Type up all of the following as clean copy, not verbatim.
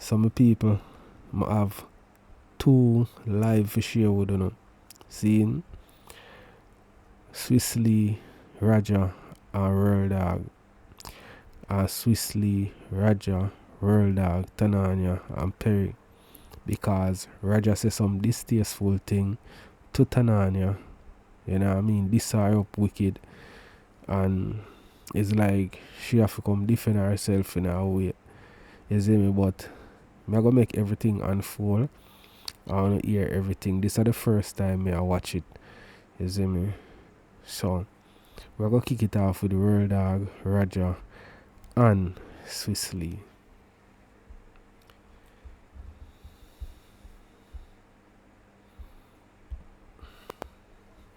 Some people have two live for share with you know. Seeing Swissly, Raja and World Dog. And Swissly, Raja, World Dog, Tanaania and Perry. Because Raja says some distasteful thing to Tanaania. You know what I mean? This are up wicked. And it's like she have to come defend herself in a way. You see me? But I'm gonna make everything unfold. I wanna hear everything. This is the first time I watch it. You see me? So we're gonna kick it off with World Dog, Raja and Swissly.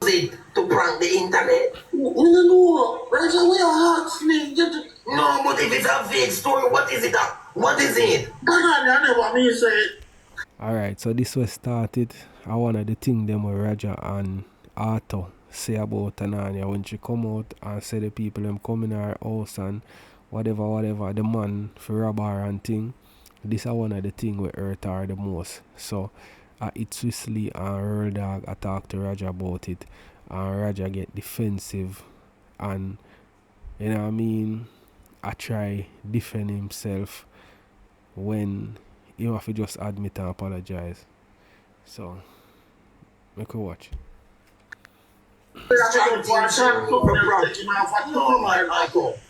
It to prank the internet? No, Raja, we are asking. No, but if it's a fake story, what is it? What is it? I never mean say it. Alright, so this was started. I one of the things them with Raja and Afta say about Tanaania when she come out and say the people them come in her house and whatever, the man for rob her and thing. This is one of the things we hurt her the most. So it's Swissly and World Dog I talk to Raja about it and Raja get defensive and you know what I mean, I try defend himself when you have to just admit and apologize. So make a watch.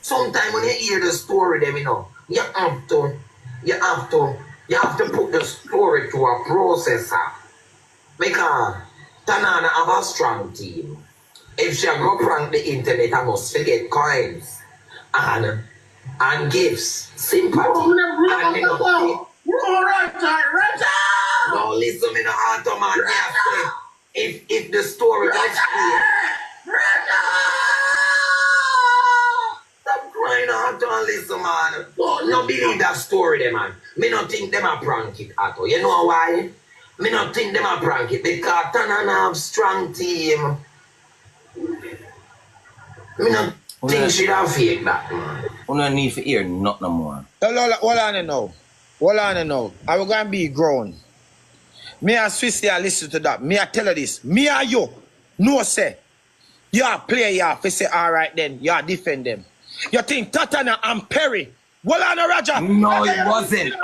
Sometimes when you hear the story, them, you know, you have to put the story to a processor. Because Tanaania have a strong team. If she go prank the internet, I must forget coins and gifts, sympathy. No, listen, me no auto man. If the story is clear. Stop crying out and listen, man. No believe that story, them, man. Me not think them a prank it at all. You know why? Me not think them a prank it because Tanaania have strong team. Me not think she have fake that, man. We don't need to hear nothing no more. Hold on now. I will go and be grown. Me and Swissly I listen to that. Me I tell her this. Me and you. No say. You are player, you have to say, all right then. You are defend them. You think Tanaania and Perry. Hold on, Raja. No, it wasn't.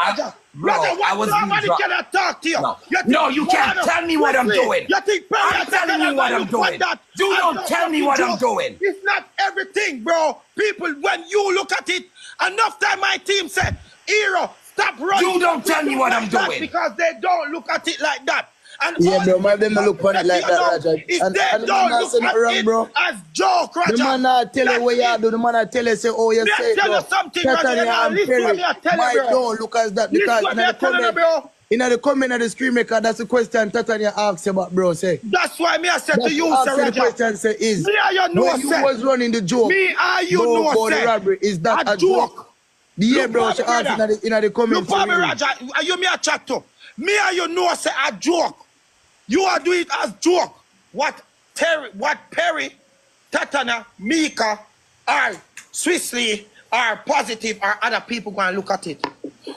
I was nobody cannot talk to you. No, you can't tell me what I'm doing. You think Perry I'm telling you what I'm doing. You don't tell me what I'm doing. It's not everything, bro. People, when you look at it, enough time my team said, Hero, stop running. You don't tell me what I'm doing. Because they don't look at it like that. And yeah, bro, man, them look on it like that, Raja. If they don't look at it bro. as joke, Raja. The man not tell you what you do. The man not tell you say, oh, you say it, tell you something, Raja. Listen, don't look as that because in the comment of the screen maker, that's the question Tanaania asks about, bro. Say. That's why me I said to you, sir, Raja. The question say is, me and you know, when you was running the joke, me and you know, the robbery, is that a joke? Yeah, bro, she asked in the comment. You me, Raja, you me a chat to. Me and you know, say a joke. You are doing it as joke. What Perry, Tanaania, Mika, or Swissly, or Positive, or other people going to look at it.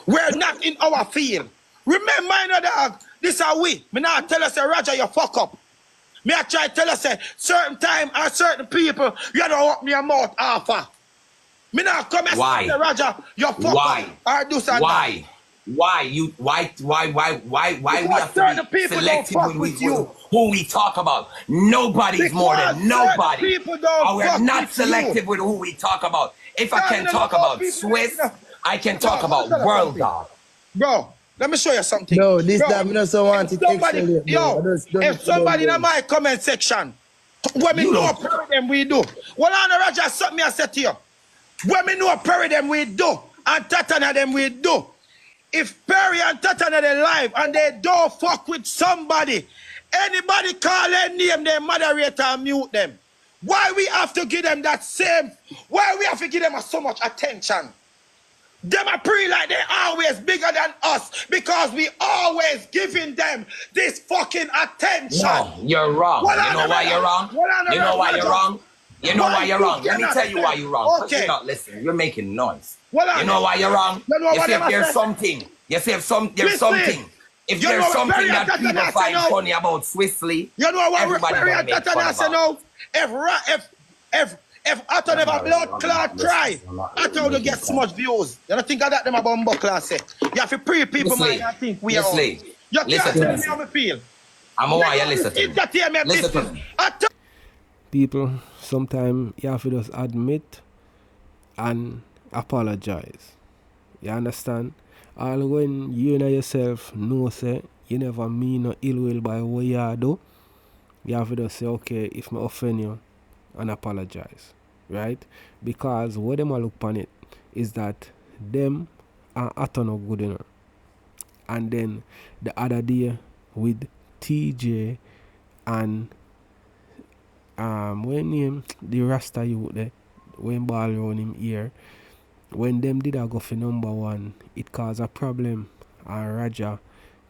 We're not in our field. Remember, my dog, this are we. Me now tell us, Raja, you fuck up. Me I try to tell us, certain time and certain people, you don't open your mouth offer. Me now come and say, Raja, you fuck up. Or do something. Why? Why we have to be selective when who we talk about? Nobody's more than nobody. We're not selective with who we talk about. If I can talk about Swiss, I can talk about World Dog. Bro, let me show you something. No, this time I don't want it. If somebody in my comment section, when me know Perry them we do. Well, on Raja, something I said to you. When me know Perry them we do, and Tanaania them we do. If Perry and Tanaania they live and they don't fuck with somebody, anybody call their name, they moderator and mute them. Why we have to give them that same? Why we have to give them so much attention? Them are pretty like they always bigger than us because we always giving them this fucking attention. No, you're wrong. You know why you're wrong? You know why you're wrong? You know why you're wrong? Let me tell you why you're wrong. Okay. You're not listening. You're making noise. You know why you're wrong? You see, if there's something You see, there's something. If there's something that people find funny about Swissley, you know what everybody gonna make fun about. If Afta never blood clot try, Afta will get so much views. You don't think of that them a bumbo class say. You have to pre people mind and think we are all. You can't tell me how I feel. I'm a why you listen to me. Listen to me. People, sometimes you have to just admit and apologize. You understand? All when you and yourself know say you never mean no ill will by what you do, you have to just say, okay, if I offend you, and apologize. Right? Because what them a look upon it is that them are utter no good enough. And then the other day with TJ and when him the Rasta youth there, when ball around him ear, when them did a go for number one, it caused a problem and Raja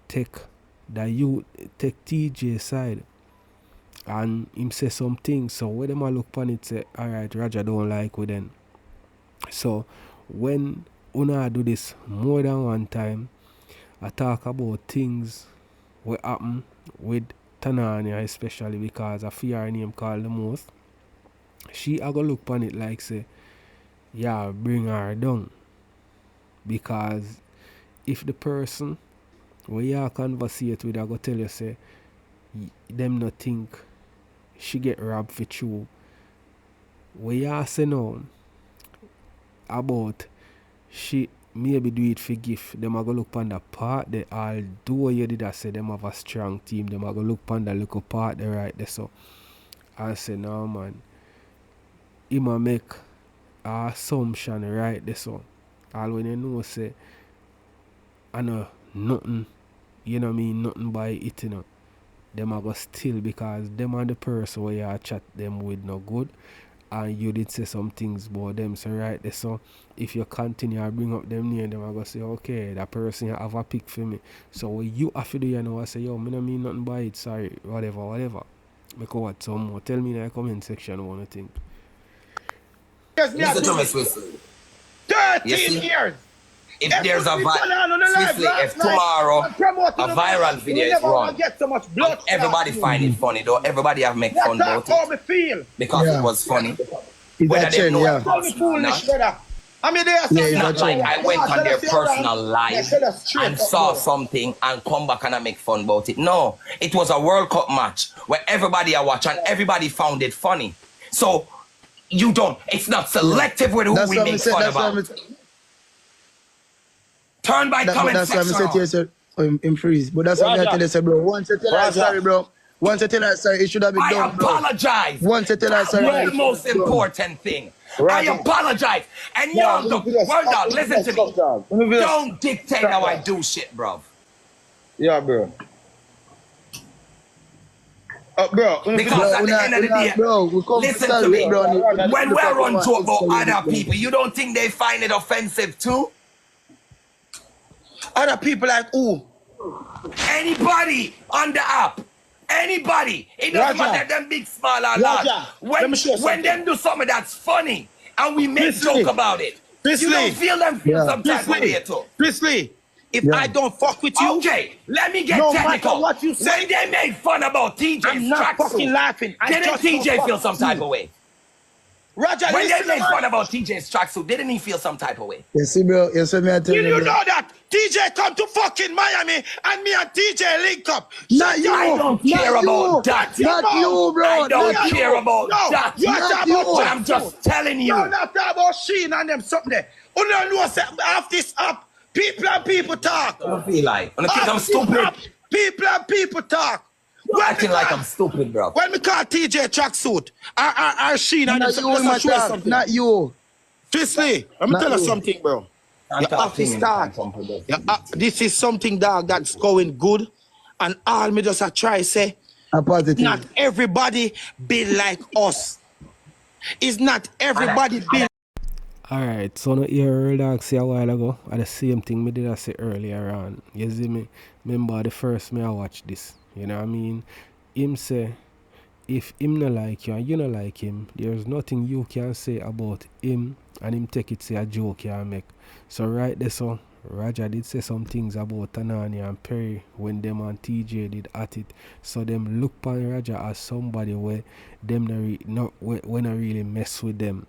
take TJ side and him say something. So when them a look upon it say, alright, Raja don't like with them. So when Una do this more than one time, I talk about things what happen with Tanaania, especially because I fear her name called the most. She a go look upon it like say, yeah, bring her down. Because if the person where you conversate with, I go tell you say, them not think she get robbed for true. Where you say no about she maybe do it for gift, them a go look on the part they all do what you did. I say them have a strong team, them a go look on the little part they right there. So I say no man, he ma make a assumption right there. So all when you know say I know nothing, you know me, nothing by it, you know. Them a go still because them and the person where you chat them with no good. And you did say some things about them, so right there. So if you continue to bring up them name, them I go say, okay, that person have a pick for me. So what you have to do, you know, I say, yo, me no mean nothing by it, sorry, whatever. Make a what some more. Tell me in the comment section what you think. Listen to me, Swissley. 13 years. If there's a Swissley, if tomorrow a viral video is run, everybody find it funny though. Everybody have make fun about it because it was funny. Whether they know it or not. Not like I went on their personal life and saw something and come back and I make fun about it. No, it was a World Cup match where everybody I watch and everybody found it funny. So you don't. It's not selective with who we make fun about. Turn by comment section. That's what I said to you, sir. Freeze. But that's what I tell you, sir, bro. Once you tell her sorry, bro. Once you tell her sorry, it should have been done, bro. I apologize. Once you tell her sorry. That's the most important thing. I apologize. And y'all, listen to me. Don't dictate how I do shit, bro. Yeah, bro. Bro, because at the end of the day, listen to me. When we're on talk about other people, you don't think they find it offensive too? Other people like who? Anybody on the app. Anybody. It doesn't matter them big, small or large. When them do something that's funny and we make joke about it, you don't feel them feel some type of way too. Swissley, if I don't fuck with you, okay, let me get technical. What you say, when they made fun about TJ's I'm not fucking laughing. Didn't TJ feel some type of way? Roger, when they made fun about TJ's tracksuit, didn't he feel some type of way? Yes, bro. Yes, me I tell you. Did you know that TJ come to fucking Miami and me and TJ link up? Not you. I don't care about that. Not you, bro. I don't care about that. But I'm just telling you. You're not talking about Sheen and them something there. You don't know after this up, people and people talk. I don't feel like. I think I'm stupid. People and people talk. You're acting like I'm stupid, bro. When we call TJ tracksuit, our Sheen and them not you. Swissley, let me tell you something, bro. You have to start. This is something, dog, that's going good. And all me just try say, not everybody be like us. It's not everybody be. Alright, so no hear dog say a while ago. And the same thing me did I say earlier on. You see me? Remember the first me I watch this. You know what I mean? Him say, if him no like you and you no like him, there's nothing you can say about him and him take it say a joke you make. So right there, so Raja did say some things about Tanaania and Perry when them and TJ did at it. So them look upon Raja as somebody where them not really mess with them.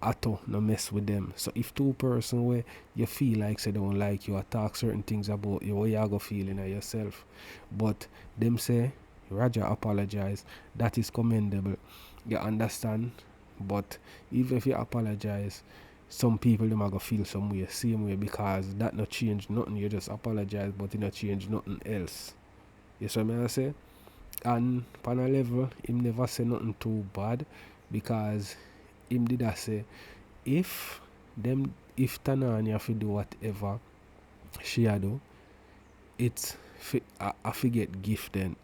Atto no mess with them. So if two person where you feel like say they don't like you or talk certain things about you, what you go feeling at yourself. But them say Raja apologize, that is commendable. You understand? But even if you apologize, some people them are gonna feel some way, same way, because that not change nothing. You just apologize, but it not change nothing else. You see what I say? And on a level, him never say nothing too bad, because him did I say if Tanaania fi do whatever she a do, it's I forget gift then.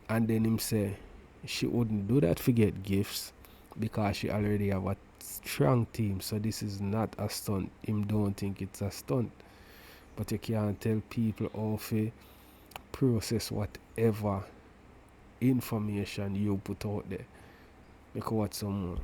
And then him say she wouldn't do that forget gifts because she already have a strong team, so this is not a stunt. Him don't think it's a stunt. But you can't tell people how to process whatever information you put out there. Because what's some more.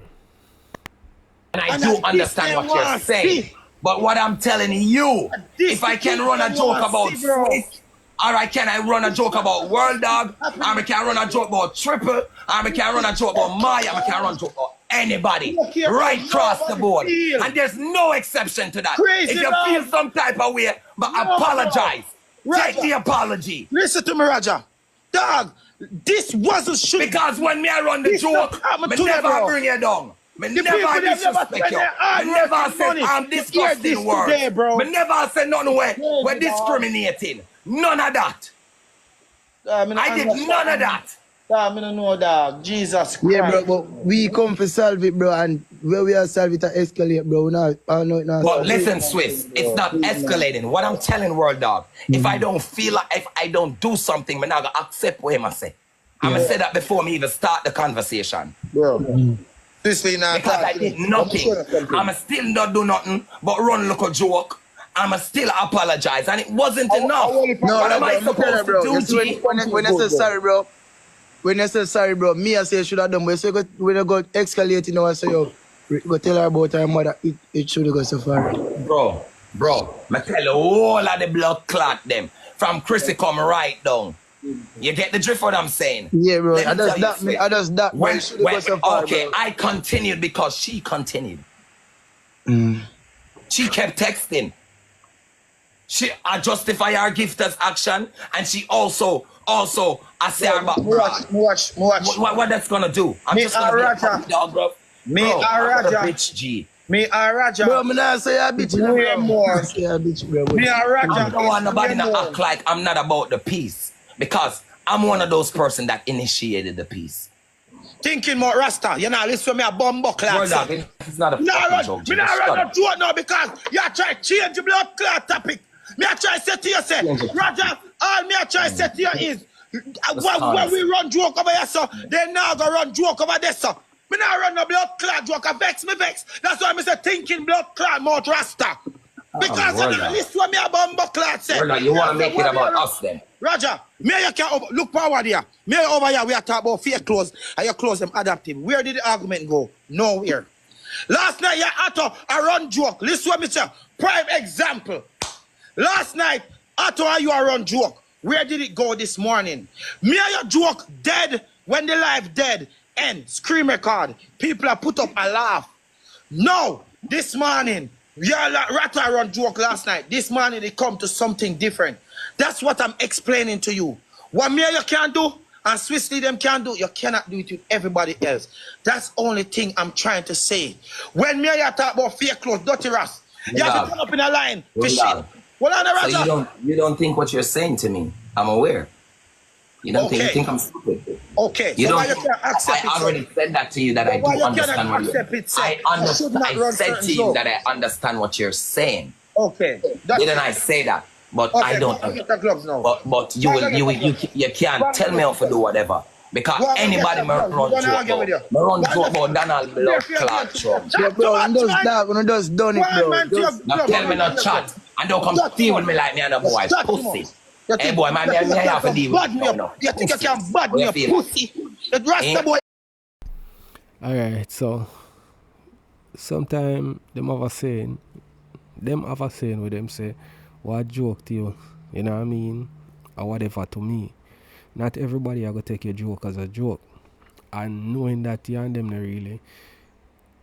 And I do understand what you're saying. But what I'm telling you, if I can run a joke about Swift, or can I run a joke about World Dog, or I can run a joke about Triple, or I can run a joke about Maya, I can run a joke about anybody, right across the board. And there's no exception to that. If you feel some type of way, but apologize. Take the apology. Listen to me, Raja. Dog, this wasn't shoot. Because when me I run the joke, I never bring you down. Me never disrespect you. I never said I'm disgusting words. Me never said nothing where we're discriminating. None of that. I did none of that. I don't know, dog. Jesus Christ. Yeah, bro, but we come to solve it, bro, and where we are solve it to escalate, bro. But listen, Swiss, it's not escalating. What I'm telling World Dog, if I don't feel like, if I don't do something, I'm not going to accept what I say. I'm going to say that before me even start the conversation. Bro. Because I did nothing. I'm still not do nothing but run look a joke. I'm still apologize, and it wasn't enough. No, what am I supposed to do, G? When I say sorry, bro, me I say should have done, but you say when I go escalate, you know, I say, yo, go tell her about her mother, it should go so far. Bro, I tell you all of the blood clot them, from Chrissy come right down. You get the drift what I'm saying? Yeah, bro, I just that. Okay, bro. I continued because she continued. She kept texting. I justify her gift as action, and she also I say her about watch. What that's gonna do? I'm just gonna be a puppy dog, bro. Raja. Bitch, G. Me and Raja. Bro, me not say a bitch, bro. Me and Raja. I don't want nobody to act like I'm not about the peace, because I'm one of those person that initiated the peace. Thinking about Rasta, you know, listen to me a bumbo class. It's not a fucking joke. Me not run no joke now because you try to change the blood clot topic. Me I try to say to you, say, Raja, all me I try to say to you is, when we run joke over here, so they now go run joke over there, so. Me not run no blood clot joke, I vex. That's why I say thinking blood clot more Rasta. Because I don't listen to me a bumbo clot say. You want to make it about us then? Roger, me you can look forward here. Me over here, we are talking about fake clothes, and your clothes them adaptive. Where did the argument go? Nowhere. Last night, you had a run joke. Listen to me, sir. Prime example. Last night, after you a run joke. Where did it go this morning? Me and your joke dead when the life dead. End. Scream record. People are put up a laugh. No, this morning, Rata run joke last night. This morning, they come to something different. That's what I'm explaining to you. What me you can do, and Swissly them can do, you cannot do it with everybody else. That's the only thing I'm trying to say. When me you talk about fake clothes, dirty Ras, you have to come up in a line to shit. Well, so you don't think what you're saying to me, I'm aware. You don't think, you think I'm stupid. Okay. You so don't, you can't accept I already said that to you that I do understand what you're saying. I said to you that I understand what you're saying. Okay. Didn't I say that? But okay, I don't. But you can't tell me how to do whatever. Because anybody may run joke about Donald blood clot show. Bro, and does that when it does done it, bro. Now tell me not chat. And don't come deal with me like me and the boys. Pussy. Hey boy, man, I have to deal with you now. You think you can bad me, pussy? The Rasta boy. Alright, so sometimes them have a saying, them have a saying with them say, what joke to you, you know what I mean, or whatever to me. Not everybody are going to take your joke as a joke. And knowing that you and them not really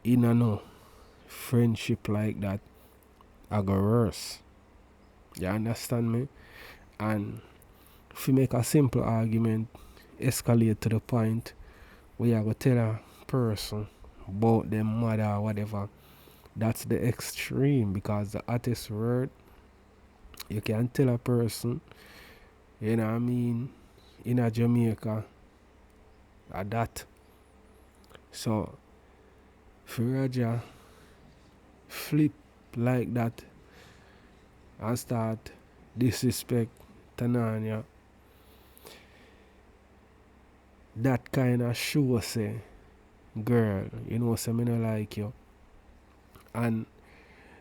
in a no friendship like that, I go worse. You understand me? And if you make a simple argument, escalate to the point where you go tell a person about them mother or whatever, that's the extreme, because the hottest word you can tell a person, you know what I mean, in a Jamaica, at that. So for Raja flip like that and start disrespect Tanaania, that kind of show say, girl, you know, say me no like you. And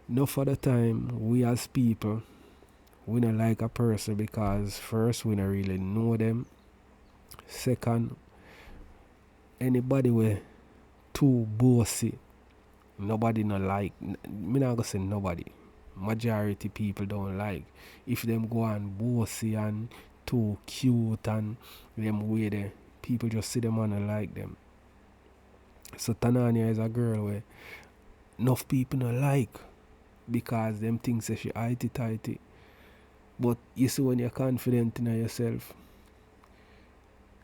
no for the time, we as people, we don't like a person because first, we don't really know them. Second, anybody with too bossy, nobody not like. Me not gonna say nobody. Majority people don't like. If them go on bossy and too cute and them way there, people just see them and don't like them. So Tanaania is a girl where enough people don't like because them things say she itty tighty. But you see, when you're confident in yourself,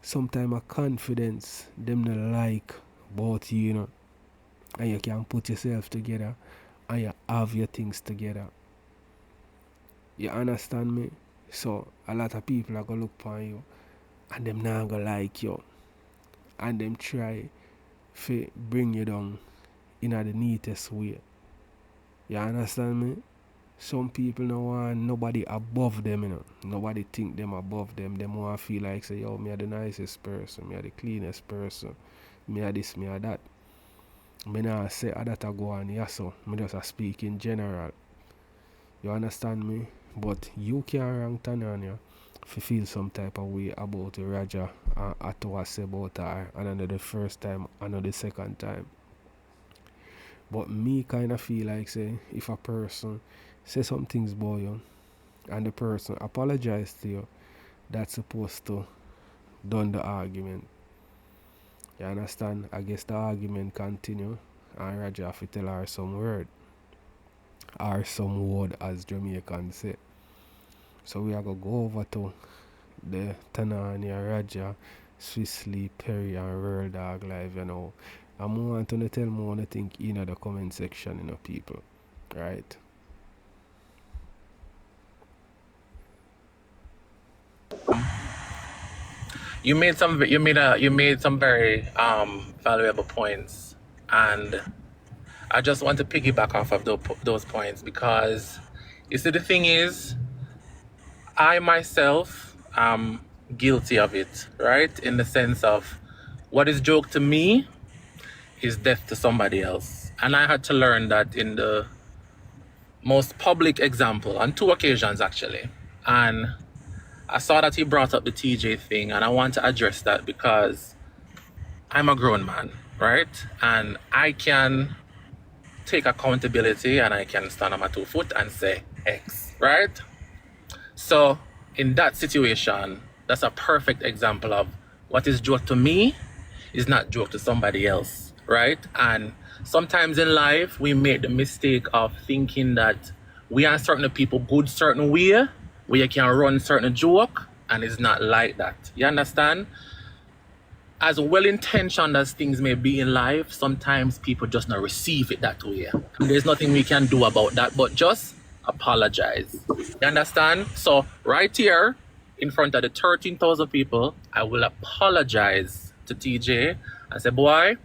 sometimes a confidence them not like about you, you know, and you can put yourself together and you have your things together. You understand me? So a lot of people are gonna look upon you and them not gonna like you, and them try to bring you down in the neatest way. You understand me? Some people don't want nobody above them, you know. Nobody think them above them. Them want to feel like, say, yo, me are the nicest person, me are the cleanest person, me are this, me are that. Me not say that I go on, yes, so me just speak in general. You understand me? But you can't rank Tanaania if you feel some type of way about Raja and at what I say about her, and another the first time, another the second time. But me kind of feel like, say, if a person say some things about you and the person apologize to you, that's supposed to done the argument. You understand? I guess the argument continue and Raja have to tell her some word or some word, as Jamaicans say. So we are going to go over to the Tanaania, Raja, Swissley, Perry and World Dog Live, you know. I want to tell me what you think in the comment section, you know, people. Right? You made some very valuable points, and I just want to piggyback off of those points, because you see, the thing is, I myself am guilty of it, right? In the sense of what is joke to me is death to somebody else. And I had to learn that in the most public example, on 2 occasions actually. And I saw that he brought up the TJ thing, and I want to address that because I'm a grown man, right? And I can take accountability and I can stand on my 2 foot and say X, right? So in that situation, that's a perfect example of what is joke to me is not joke to somebody else, right? And sometimes in life, we make the mistake of thinking that we are certain people good certain way, where you can run certain joke, and it's not like that. You understand? As well-intentioned as things may be in life, sometimes people just not receive it that way. And there's nothing we can do about that, but just apologize. You understand? So right here, in front of the 13,000 people, I will apologize to TJ and say, boy,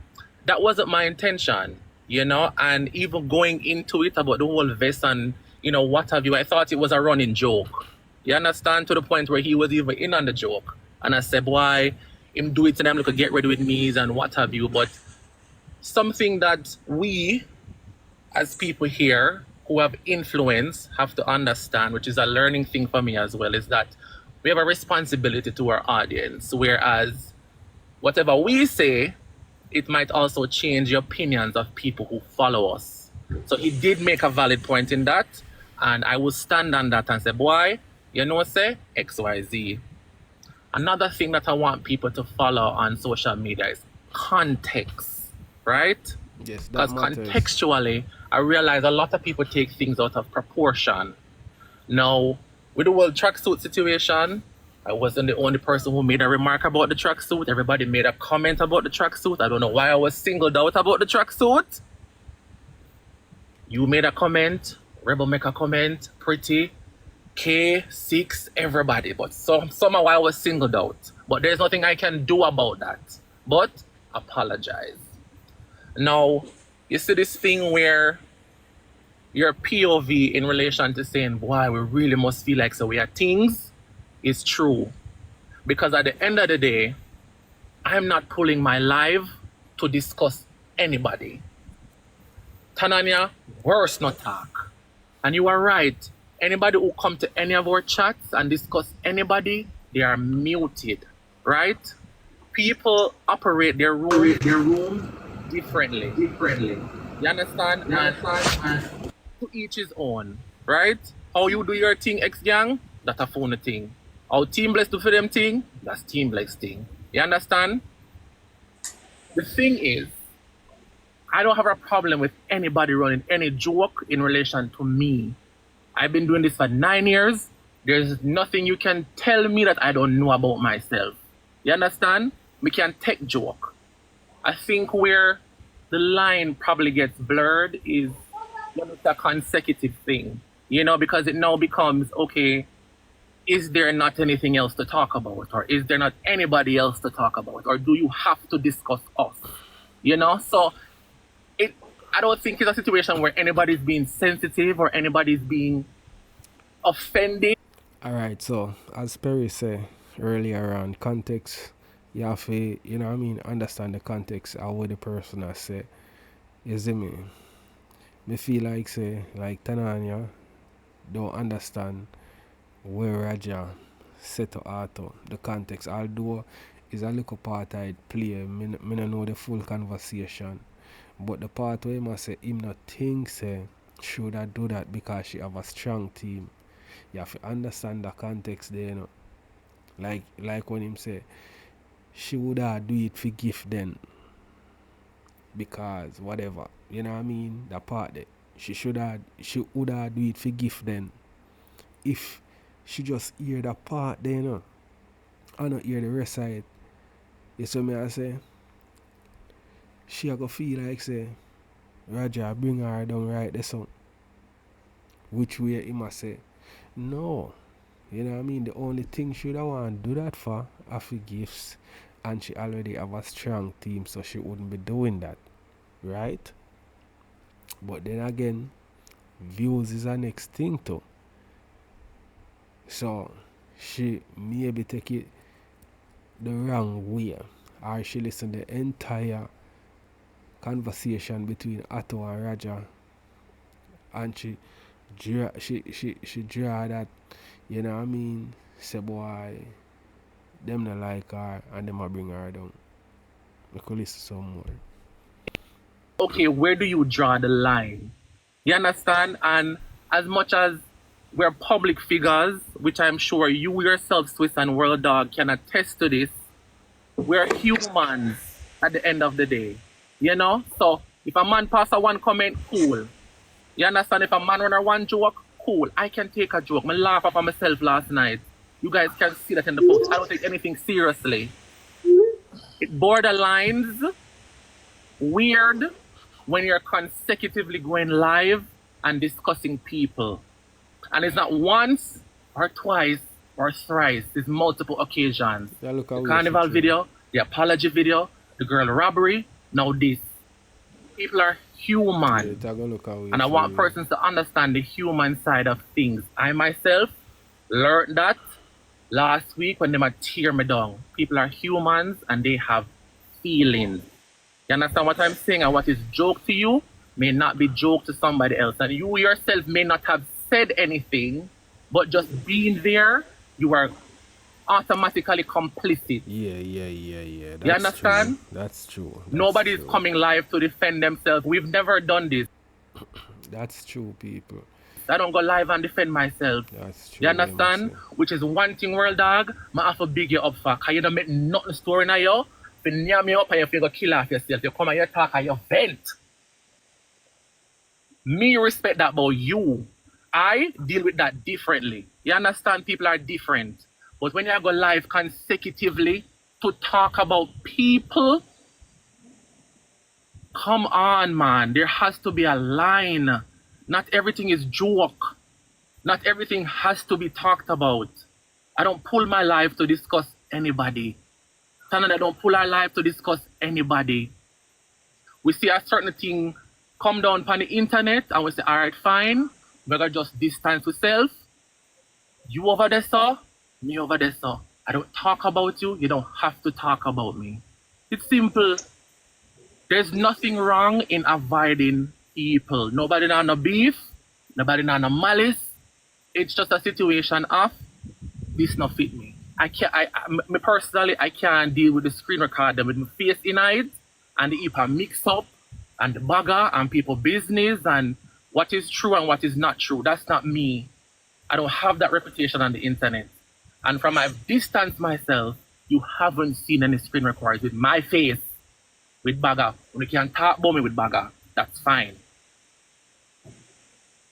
that wasn't my intention, you know? And even going into it about the whole vest and, you know, what have you, I thought it was a running joke. You understand? To the point where he was even in on the joke. And I said, boy, him do it to them, look, get ready with me and what have you. But something that we, as people here who have influence, have to understand, which is a learning thing for me as well, is that we have a responsibility to our audience. Whereas whatever we say, it might also change the opinions of people who follow us. So he did make a valid point in that, and I will stand on that and say, boy, you know, say XYZ. Another thing that I want people to follow on social media is context, right? Yes, that Because matters. contextually, I realize a lot of people take things out of proportion. Now, with the whole tracksuit situation, I wasn't the only person who made a remark about the tracksuit. Everybody made a comment about the tracksuit. I don't know why I was singled out about the tracksuit. You made a comment, Rebel make a comment, Pretty, K6, everybody. But somehow I was singled out. But there's nothing I can do about that. But apologize. Now, you see this thing where your POV in relation to saying, boy, we really must feel like so we are things, is true. Because at the end of the day, I'm not pulling my live to discuss anybody. Tanaania, worse not talk. And you are right. Anybody who come to any of our chats and discuss anybody, they are muted, right? People operate their room differently. You understand? And to each his own, right? How you do your thing, X-Gang, that's a phone thing. How Team Bless do for them thing, that's Team Bless thing. You understand? The thing is, I don't have a problem with anybody running any joke in relation to me. I've been doing this for 9 years. There's nothing you can tell me that I don't know about myself. You understand? We can take joke. I think where the line probably gets blurred is when it's a consecutive thing. You know, because it now becomes, okay, is there not anything else to talk about? Or is there not anybody else to talk about? Or do you have to discuss us? You know, so I don't think it's a situation where anybody's being sensitive or anybody's being offended. All right, so as Perry said earlier on, context, you have to, you know what I mean, understand the context of what the person has said. You see me? Me feel like, say, like Tanaania don't understand where Raja set to Arthur, the context, although it's a little part I play, me no know the full conversation. But the part where him say him not think say should I do that because she have a strong team. You have to understand the context there, you know. Like when him say she would have do it for gift then. Because whatever. You know what I mean? The part that she would have do it for gift then. If she just hear the part there, you know. I not hear the rest of it. You see me I say? She a go feel like say Roger bring her down right there so. Which way he must say no. You know what I mean? The only thing she would want to do that for are for gifts, and she already have a strong team, so she wouldn't be doing that. Right? But then again, views is the next thing too. So she maybe take it the wrong way. Or she listen the entire conversation between Atto and Raja, and she draw that, you know what I mean, say boy them not like her and them a bring her down. We could listen some more. Okay, where do you draw the line? You understand? And as much as we're public figures, which I'm sure you yourself, Swiss and World Dog, can attest to this, we're humans at the end of the day. You know? So if a man pass a one comment, cool. You understand? If a man run a one joke, cool. I can take a joke. I laugh at myself last night. You guys can see that in the post. I don't take anything seriously. It borderlines weird when you're consecutively going live and discussing people. And it's not once or twice or thrice. It's multiple occasions. Yeah, look the carnival video, the apology video, the girl robbery, now this. People are human. Yeah, and I want persons to understand the human side of things. I myself learned that last week when they might tear me down. People are humans and they have feelings. You understand what I'm saying? And what is joke to you may not be joke to somebody else. And you yourself may not have said anything, but just being there, you are automatically complicit. Yeah. You understand? True. That's true. Nobody's coming live to defend themselves. We've never done this. That's true, people. I don't go live and defend myself. That's true. You understand? Which is one thing, world dog, I have to big you up for. Because you don't make nothing story now, you. If you near me up and if you go kill off yourself, you come and you talk and you vent. Me respect that about you. I deal with that differently. You understand? People are different. But when you go live consecutively to talk about people, come on, man. There has to be a line. Not everything is joke. Not everything has to be talked about. I don't pull my life to discuss anybody. Tanaania don't pull our life to discuss anybody. We see a certain thing come down on the internet and we say, all right, fine. We're going to just distance ourselves. You over there, sir. Me over there, sir. I don't talk about you. You don't have to talk about me. It's simple. There's nothing wrong in avoiding people. Nobody know no beef. Nobody know no malice. It's just a situation of this not fit me. Me personally, I can't deal with the screen recorder with my face in it and the hyper mix up and the bugger and people business and what is true and what is not true. That's not me. I don't have that reputation on the internet. And from I've distanced myself, you haven't seen any screen recorders with my face with bagger. When you can talk about me with bagger, that's fine.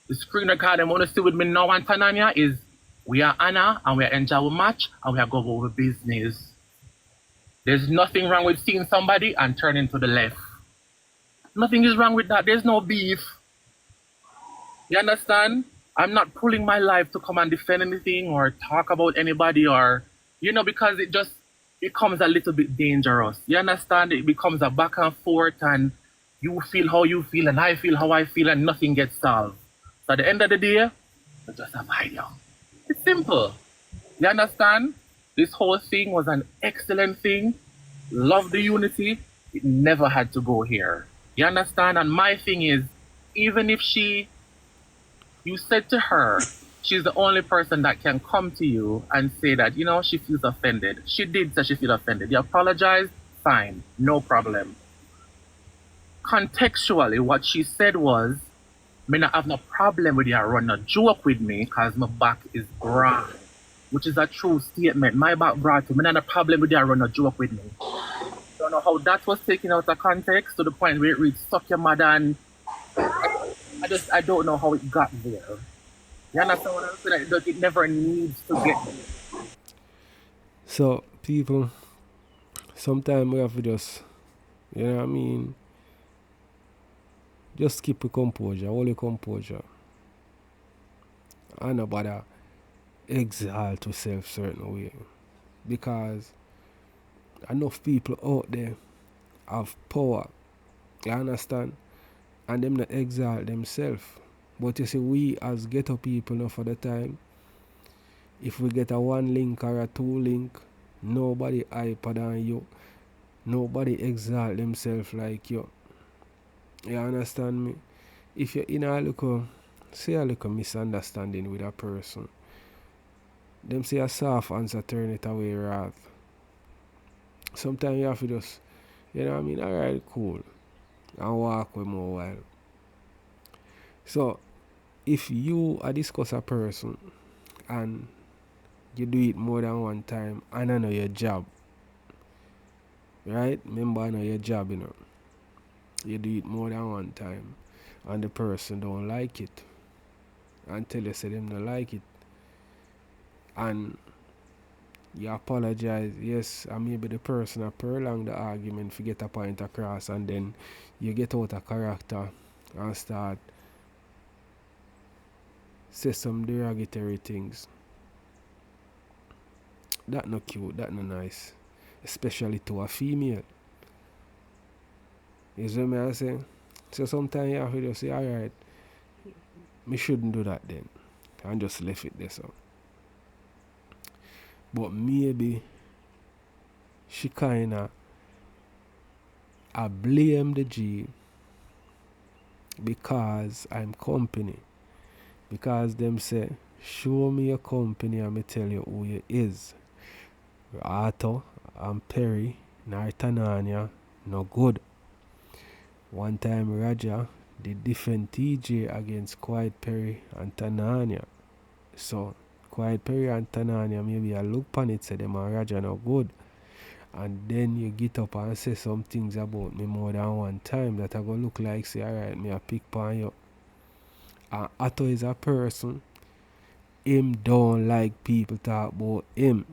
The screen record I want to see with me now and Tanaania is we are Anna and we are enjoy our match and we are going over business. There's nothing wrong with seeing somebody and turning to the left. Nothing is wrong with that. There's no beef. You understand? I'm not pulling my life to come and defend anything or talk about anybody or, because it just becomes a little bit dangerous. You understand? It becomes a back and forth and you feel how you feel and I feel how I feel and nothing gets solved. So at the end of the day, we just avoid you. It's simple. You understand? This whole thing was an excellent thing. Love the unity. It never had to go here. You understand? And my thing is, even if you said to her, she's the only person that can come to you and say that, she feels offended. She did say she feels offended. You apologize? Fine. No problem. Contextually, what she said was, me not have no problem with you run a joke with me because my back is broad, which is a true statement. My back broad too. Me not have a problem with you run a joke with me. Don't know how that was taken out of context to the point where it reads suck your mother and I don't know how it got there. You understand what I'm saying? It never needs to get there. So people, sometimes we have to just, you know what I mean? Just keep your composure, hold your composure. And nobody exalt yourself certain way. Because enough people out there have power. You understand? And them not exalt themselves. But you see, we as ghetto people enough for the time, if we get a 1 link or a 2 link, nobody hyper than you. Nobody exalt themselves like you. You understand me? If you're in a little misunderstanding with a person, them say a soft answer turn it away wrath. Sometimes you have to just, alright, cool. And walk with more while. So if you discuss a person and you do it more than one time, and I know your job. Right? Remember, I know your job, You do it more than one time and the person don't like it. Until you say them don't like it. And you apologize, yes, and maybe the person prolong the argument, forget a point across, and then you get out of character and start say some derogatory things. That not cute, that not nice. Especially to a female. You see what I'm saying? So sometimes you have to just say, alright, me shouldn't do that then. And just left it there so. But maybe she kinda blame the G because I'm company. Because them say, show me your company and me tell you who you is. Arthur and Perry, nor Tanaania, no good. One time Raja they defend TJ against Quiet Perry and Tanaania. So Quiet Perry and Tanaania, maybe I look upon it, say them and Raja no good. And then you get up and say some things about me more than one time that I go look like say, alright, me I pick upon you. And Otto is a person, him don't like people talk about him.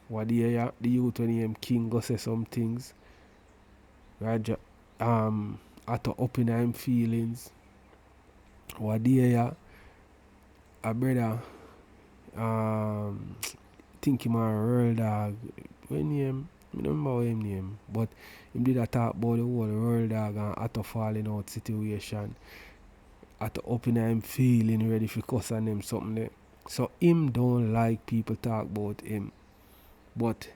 What the youth when him king go say some things, Raja Otto up in him feelings. What the a brother think him a real dog. When name, I don't remember him name, but him did a talk about the whole real dog and Otto falling out situation. Otto up in him feeling ready for cuss on him something there. So him don't like people talk about him. But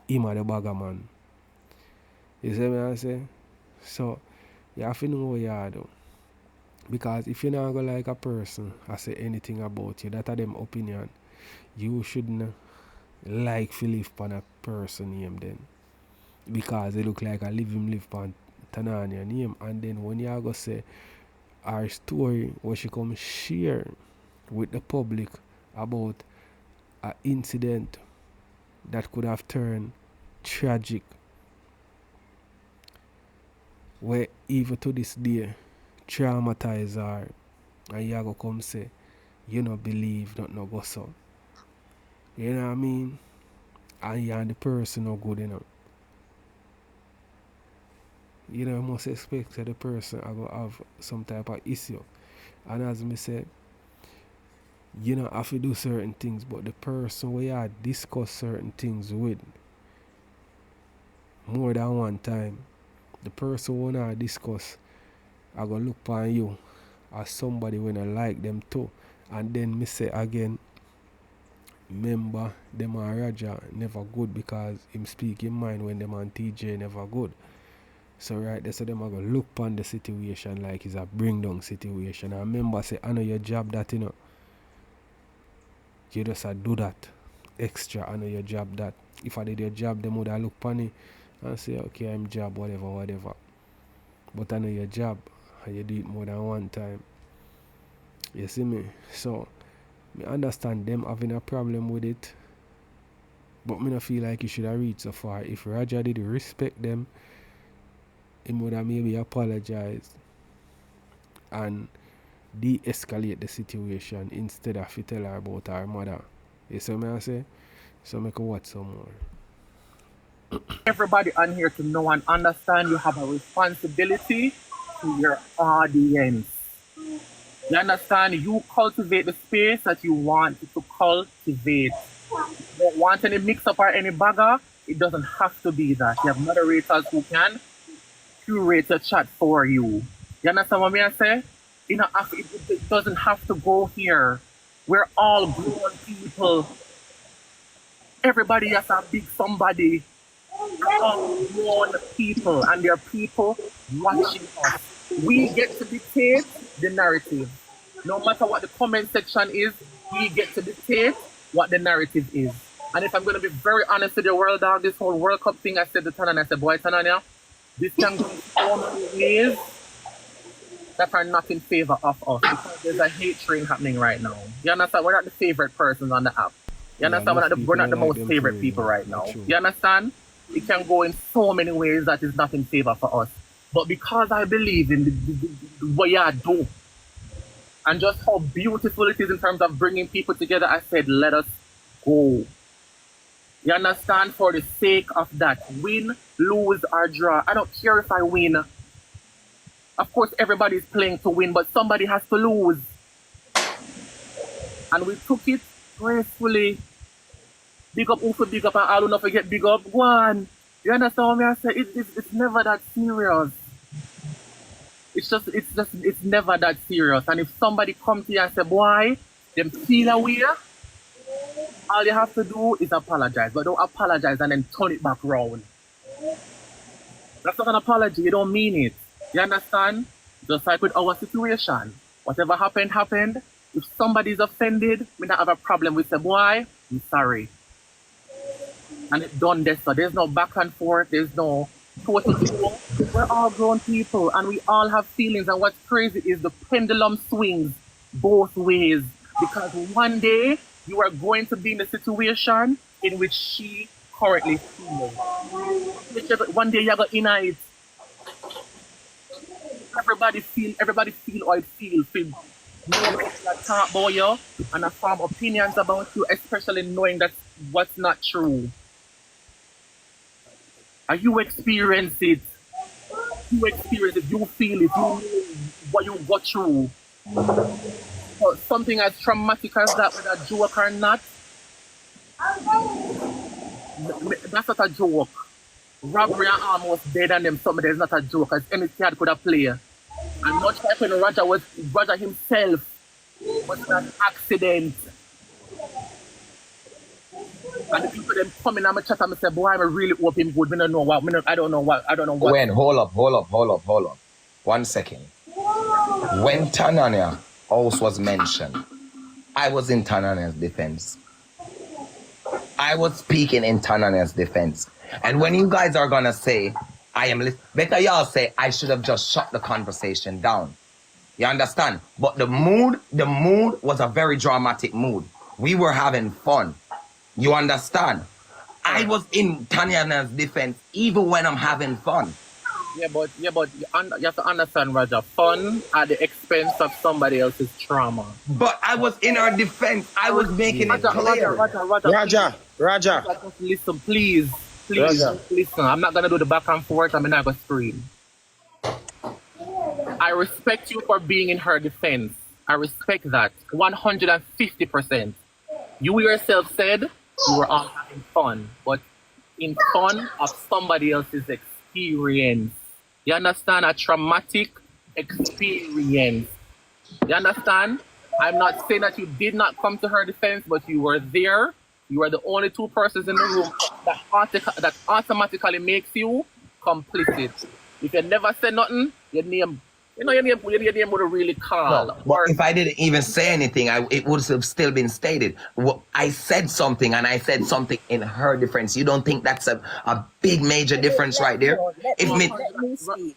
him are the bagger man. You see what I say? So you have to know what you do. Because if you not go like a person I say anything about you, that are them opinion, you shouldn't like Philip on a person name then. Because they look like I live on Tanaania name, and then when you go say our story where she come share with the public about an incident that could have turned tragic, where even to this day traumatize her, and you go come say you no believe not no go so. You know what I mean? And you and the person no good enough. You know, you must expect that the person I go have some type of issue. And as me say, you know, have to do certain things, but the person where you discuss certain things with more than one time, the person who I discuss, I go look upon you as somebody when I like them too. And then me say again, remember them and Raja never good because him speak in mind when them and TJ never good. So right there, so them are going to look upon the situation like it's a bring down situation. And remember say, I know your job that, you know. You just do that. Extra, I know your job that. If I did your job, them would have look upon it and say, okay, I'm job, whatever. But I know your job, and you do it more than one time. You see me? So, I understand them having a problem with it. But I don't feel like you should have reached so far. If Raja did respect them, he would have maybe apologize and de-escalate the situation instead of tell her about her mother. You see what I say? So make her watch some more. Everybody on here to know and understand you have a responsibility to your audience. You understand? You cultivate the space that you want to cultivate. You don't want any mix-up or any bagger. It doesn't have to be that. You have moderators who can curate a chat for you. You understand what I say? You know, it doesn't have to go here. We're all grown people. Everybody has a big somebody. We're all grown people, and there are people watching us. We get to dictate the narrative. No matter what the comment section is, we get to dictate what the narrative is. And if I'm going to be very honest with the world dog, this whole World Cup thing, I said to Tanaania, I said, boy, Tanaania, this can go in so many ways that are not in favor of us, because there's a hate train happening right now. You understand? We're not the favorite persons on the app. You understand? We're not the most favorite people right now. You understand? It can go in so many ways that is not in favor for us. But because I believe in the way I do, and just how beautiful it is in terms of bringing people together, I said, let us go. You understand? For the sake of that, win, lose, or draw. I don't care if I win. Of course, everybody's playing to win, but somebody has to lose. And we took it gracefully. Big up, also big up, and all who not forget big up. Go on. You understand what I say? It's never that serious. It's never that serious. And if somebody comes to you and say, boy, them feel away, all you have to do is apologize. But don't apologize and then turn it back round. That's not an apology. You don't mean it. You understand? Just like with our situation. Whatever happened. If somebody's offended, we don't have a problem. We say, boy, I'm sorry. And it's done this. So there's no back and forth. There's no total joke. We're all grown people and we all have feelings. And what's crazy is the pendulum swings both ways. Because one day you are going to be in a situation in which she currently feels. One day you're going to inner it. Everybody feel how it feels. Nobody can talk about you and form opinions about you, especially knowing that what's not true. And you experience it. You experience it, you feel it, you know what you got through. But something as traumatic as that, with a joke or not, that's not a joke. Robbery and almost dead on them, somebody is not a joke, as any kid could have played. And much like when Roger himself was an accident. And the people them coming and I chat and I say, boy, I really hope him good. I don't know what. When, hold up. 1 second. When Tanaania house was mentioned, I was in Tanania's defense. I was speaking in Tanania's defense. And when you guys are gonna say, better y'all say, I should have just shut the conversation down. You understand? But the mood was a very dramatic mood. We were having fun. You understand? I was in Taniana's defense even when I'm having fun. Yeah, but you have to understand, Roger, fun at the expense of somebody else's trauma. But I was in her defense. I was making it clear. Roger. Just listen, please, Roger. listen. I'm not gonna do the back and forth. I'm not gonna scream. I respect you for being in her defense. I respect that 150%. You yourself said you were all having fun, but in fun of somebody else's experience. You understand? A traumatic experience. You understand? I'm not saying that you did not come to her defense, but you were there. You are the only two persons in the room that automatically makes you complicit. If you never said nothing, your name would have really called. No, but if I didn't even say anything, it would have still been stated. I said something, and I said something in her defense. You don't think that's a big major difference right there? Let me speak.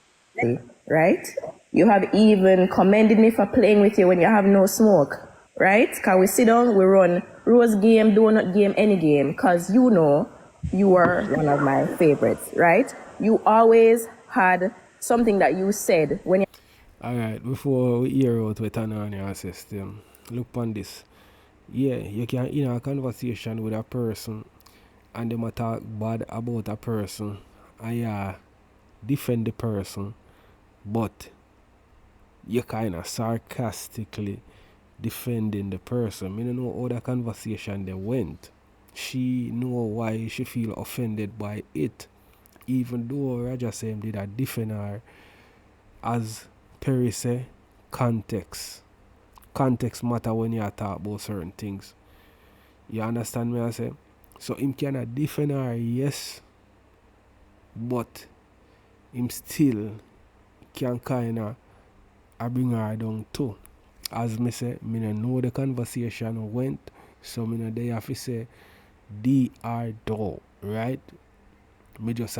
Right? You have even commended me for playing with you when you have no smoke. Right? Because we sit down, we run rose game, donut game, any game. Because you know you are one of my favorites. Right? You always had something that you said when you... Alright, before we hear out what Tanaania says, look on this. Yeah, you can in a conversation with a person and they might talk bad about a person and defend the person, but you kind of sarcastically defending the person. I don't know how the conversation they went. She know why she feel offended by it, even though Roger said him did a defend her. As Perry say, context matter when you talk about certain things. You understand me I say? So him cannot defend her, yes, but him still can kinda bring her down too. As me say, me no know the conversation went, so me no dey have to say DR do, right? Me just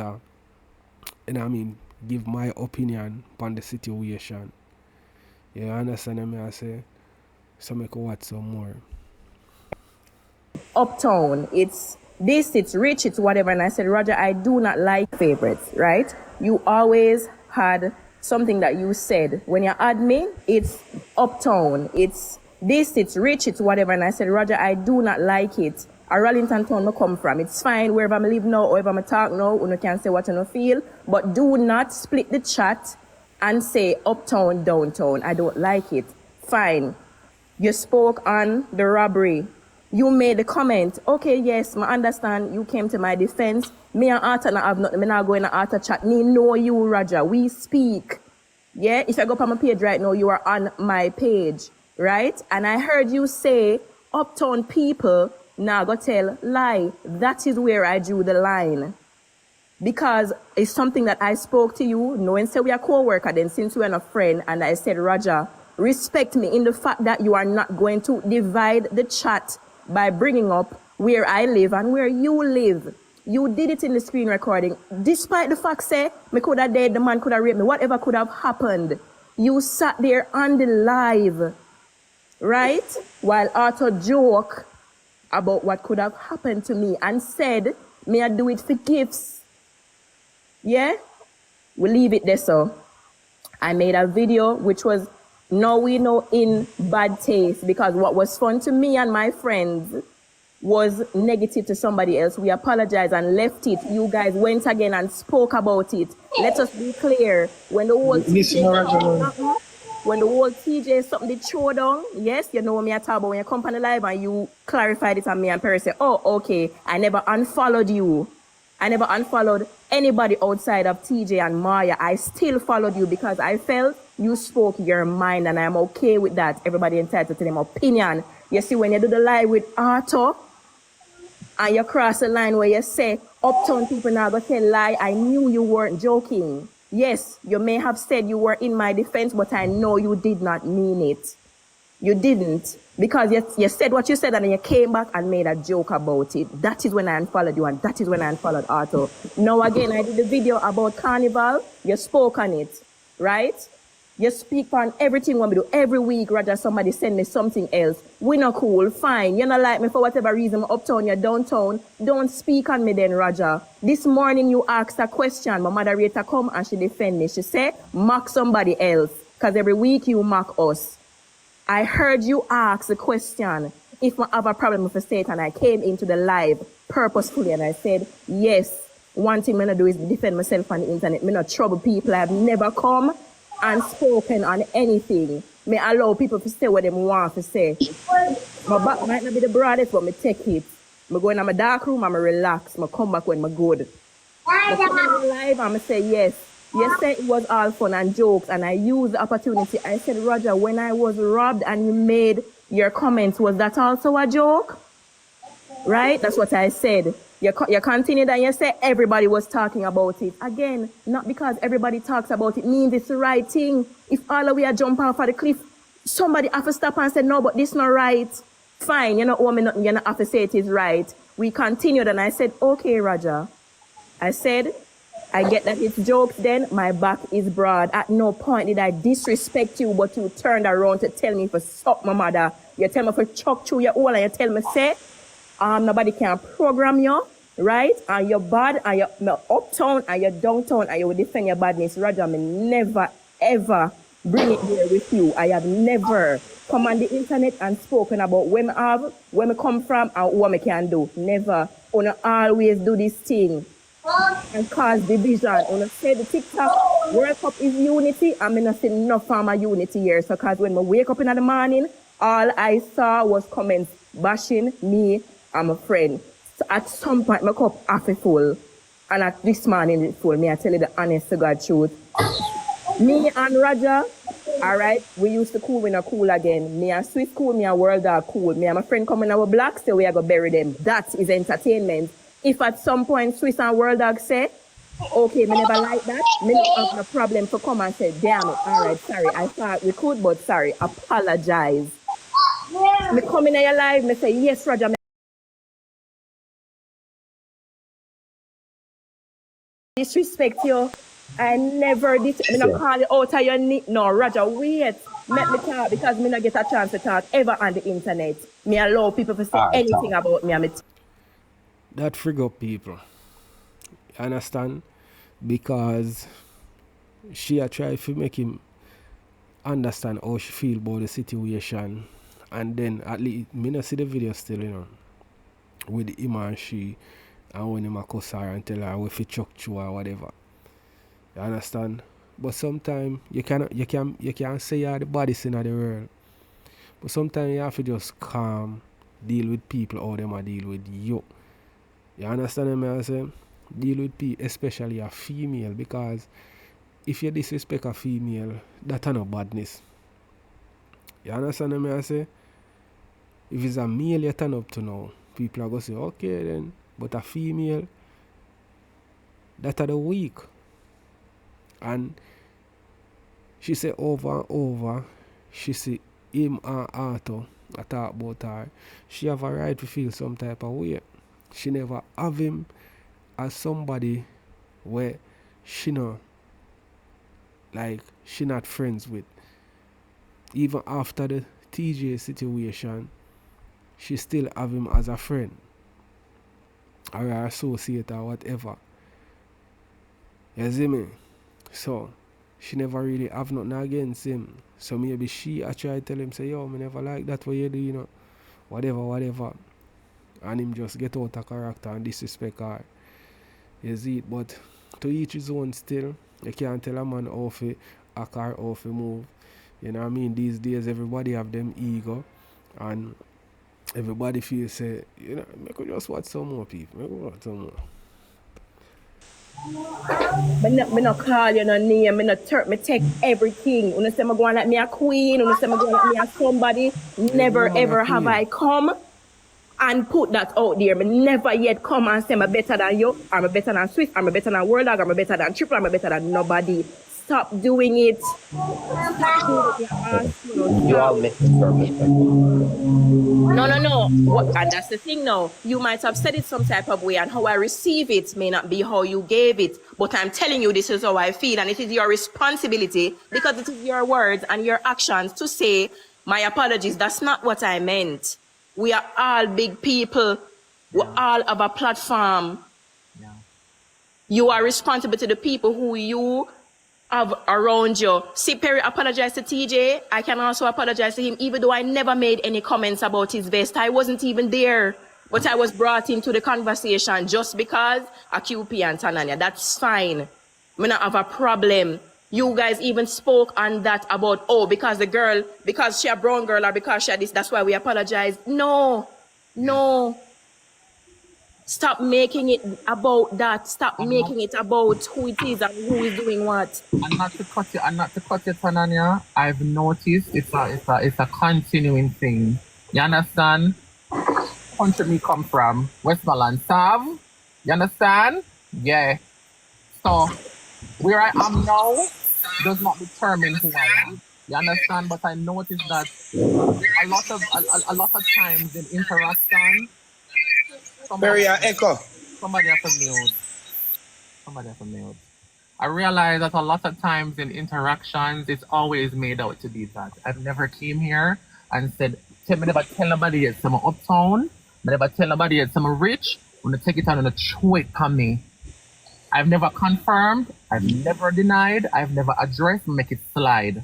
give my opinion on the situation. You understand me I say? So make a watch some more. Uptown, it's this, it's rich, it's whatever. And I said, Roger, I do not like favorites, right? You always had something that you said. When you add me, it's uptown, it's this, it's rich, it's whatever. And I said, Roger, I do not like it. A Rollington town I come from. It's fine wherever I live now, or wherever I talk now, you can say what you feel. But do not split the chat and say uptown, downtown. I don't like it. Fine. You spoke on the robbery. You made the comment. Okay, yes, I understand. You came to my defense. Me and Arthur not have nothing. Me not going to Arthur chat. Me know you, Roger. We speak. Yeah? If I go up on my page right now, you are on my page. Right? And I heard you say, uptown people now go tell lie. That is where I drew the line. Because it's something that I spoke to you, knowing say we are co-worker then since we are a friend, and I said, Roger, respect me in the fact that you are not going to divide the chat by bringing up where I live and where you live. You did it in the screen recording. Despite the fact, say, me could have dead, the man could have raped me, whatever could have happened. You sat there on the live, right? While Arthur joke about what could have happened to me and said, may I do it for gifts? Yeah? We'll leave it there, so. I made a video which was, now we know, in bad taste, because what was fun to me and my friends was negative to somebody else. We apologized and left it. You guys went again and spoke about it. Let us be clear. When the whole TJ something did throw down, yes, you know what me I talk about when you come on the live and you clarified it, and me and Perry say, oh, okay, I never unfollowed you. I never unfollowed anybody outside of TJ and Maya. I still followed you because I felt you spoke your mind, and I'm okay with that. Everybody entitled to their opinion. You see, when you do the live with Arthur and you cross the line where you say, uptown people now go tell lie, I knew you weren't joking. Yes, you may have said you were in my defense, but I know you did not mean it. You didn't, because you said what you said and then you came back and made a joke about it. That is when I unfollowed you, and that is when I unfollowed Arthur. Now again, I did the video about Carnival. You spoke on it, right? You speak on everything when we do. Every week, rather somebody send me something else. We not cool, fine. You not like me for whatever reason. I'm uptown, you're downtown. Don't speak on me then, Roger. This morning you asked a question. My moderator come and she defend me. She said, mock somebody else. Because every week you mock us. I heard you ask the question, if I have a problem with the state, and I came into the live purposefully and I said, yes, one thing I'm going to do is defend myself on the internet. Me not trouble people. I've never come and spoken on anything. Me allow people to say what they want to say. My back might not be the broadest, but me take it. Me go in my dark room and me relax. Me come back when me good. I come in live and me say yes. You said it was all fun and jokes, and I used the opportunity. I said, Roger, when I was robbed and you made your comments, was that also a joke? Right? That's what I said. You continued and you said everybody was talking about it. Again, not because everybody talks about it means it's the right thing. If all of we are jump off of the cliff, somebody have to stop and say, no, but this not right. Fine, you know, you not have to say it is right. We continued and I said, okay, Roger. I said, I get that it's jokes then, my back is broad. At no point did I disrespect you, but you turned around to tell me for suck my mother. You tell me for chuck through your hole and you tell me, say, nobody can program you, right? And you're bad, and you're uptown, and you're downtown, and you will defend your badness. Roger, I never, ever bring it there with you. I have never come on the internet and spoken about where I have, where I come from, and what I can do. Never. I always do this thing and cause division. When I say the TikTok World Cup is unity, I'm not seeing enough of my unity here. So because when I wake up in the morning, all I saw was comments bashing me and my friend. So at some point, my cup half full. And at this morning, it's full. Me, I tell you the honest to God truth. Me and Roger, all right, we used to cool, we not cool again. Me and Swiss cool, me and World are cool. Me and my friend come in our black, so we are going to bury them. That is entertainment. If at some point Swiss and World Dog say, okay, me never like that, me not have no problem to come and say, damn it, all right, sorry, I thought we could, but sorry, apologize. Me come in your live, me say, yes, Roger, me disrespect you. I never did. Me not call you out of your nick. No, Roger, wait. Let me talk, because me not get a chance to talk ever on the internet. Me allow people to say anything about me. That frig up people. You understand? Because she a try to make him understand how she feel about the situation. And then at least, me not see the video still, you know, with him and she, and when him a cuss her and tell her if he chuck through or whatever. You understand? But sometimes you can say you're the baddest in the world. But sometimes you have to just calm, deal with people how them a deal with you. You understand what I'm saying? Deal with people, especially a female, because if you disrespect a female, that's not badness. You understand what I'm saying? If it's a male you turn up to now, people are going to say, okay then, but a female, that's the weak. And she say over and over, she see him and Arthur, I talk about her, she have a right to feel some type of way. She never have him, as somebody where she know, like, she not friends with. Even after the TJ situation, she still have him as a friend or an associate or whatever. You see me? So she never really have nothing against him. So maybe she I try to tell him, say, yo, me never like that what you do, you know. Whatever. And him just get out of character and disrespect her. You see it? But to each his own still. You can't tell a man how to act or how to move. You know what I mean? These days everybody have them ego and everybody feels say, you know, I could just watch some more people. I could watch some more. Me no call you no name, me take everything. You say me go on like me a queen, you say me go on like me a somebody. Never ever have I come and put that out there. Me never yet come and say me better than you, or me better than Swiss, or me better than World Dog, or me better than Triple, or me better than nobody. Stop doing it. Stop doing it. You all misinterpreted. No. And that's the thing now. You might have said it some type of way, and how I receive it may not be how you gave it. But I'm telling you, this is how I feel, and it is your responsibility, because it is your words and your actions, to say, my apologies, that's not what I meant. We are all big people. We all have a platform. Yeah. You are responsible to the people who you have around you. See, Perry apologized to TJ. I can also apologize to him, even though I never made any comments about his vest. I wasn't even there, but I was brought into the conversation just because of QP and Tanaania. That's fine. Me not have a problem. You guys even spoke on that about, oh, because the girl, because she a brown girl, or because she a this, that's why we apologize. No. Stop making it about that. Stop making it about who it is and who is doing what. And not to cut you, Tanaania, I've noticed it's a continuing thing. You understand? Country me come from, Westmoreland, Sav. You understand? Yeah. So where I am now does not determine who I am. You understand? But I noticed that a lot of times in interaction, echo. Somebody have to mute. I realize that a lot of times in interactions, it's always made out to be that. I've never came here and said, me never tell nobody yet I'm uptown, me never tell nobody yet I'm rich, I'm going to take it on and throw it on me. I've never confirmed, I've never denied, I've never addressed, make it slide.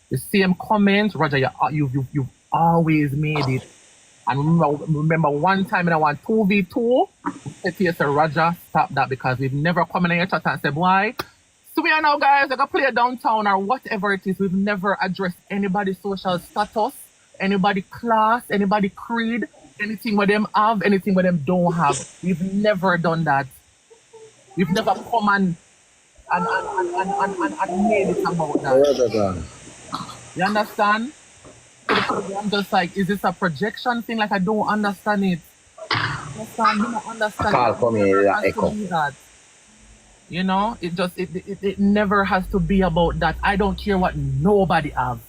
The same comment, Roger, you've always made it. And remember one time in I want 2v2, said to you, say, Roger, stop that, because we've never come in your chat and said, why? So we are now, guys, like a play downtown or whatever it is. We've never addressed anybody's social status, anybody class, anybody creed, anything where them have, anything where them don't have. We've never done that. We've never come and made it about that. You understand? I'm just like, is this a projection thing? Like, I don't understand it. You don't understand. Call for me, echo. That. You know, it never has to be about that. I don't care what nobody have.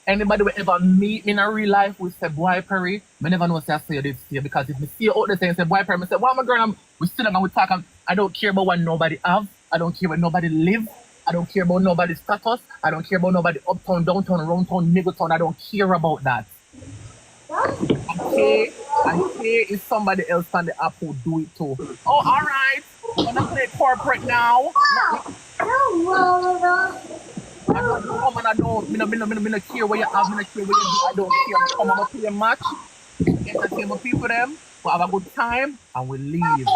Anybody will ever meet me in a real life with say, boy Perry, I never know say I say this here, because if me see you out there saying say, boy Perry, I say, why am I going? We sit down and we talk. I don't care about what nobody have. I don't care what nobody live. I don't care about nobody's status. I don't care about nobody uptown, downtown, roundtown, middletown. I don't care about that. Okay, if somebody else on the app who do it too. Oh, all right. I'm gonna play corporate now. I don't come and I don't. Me no care what you have. Me no care what you do. I don't care. I come and play a match, entertain my people them. We have a good time and we leave.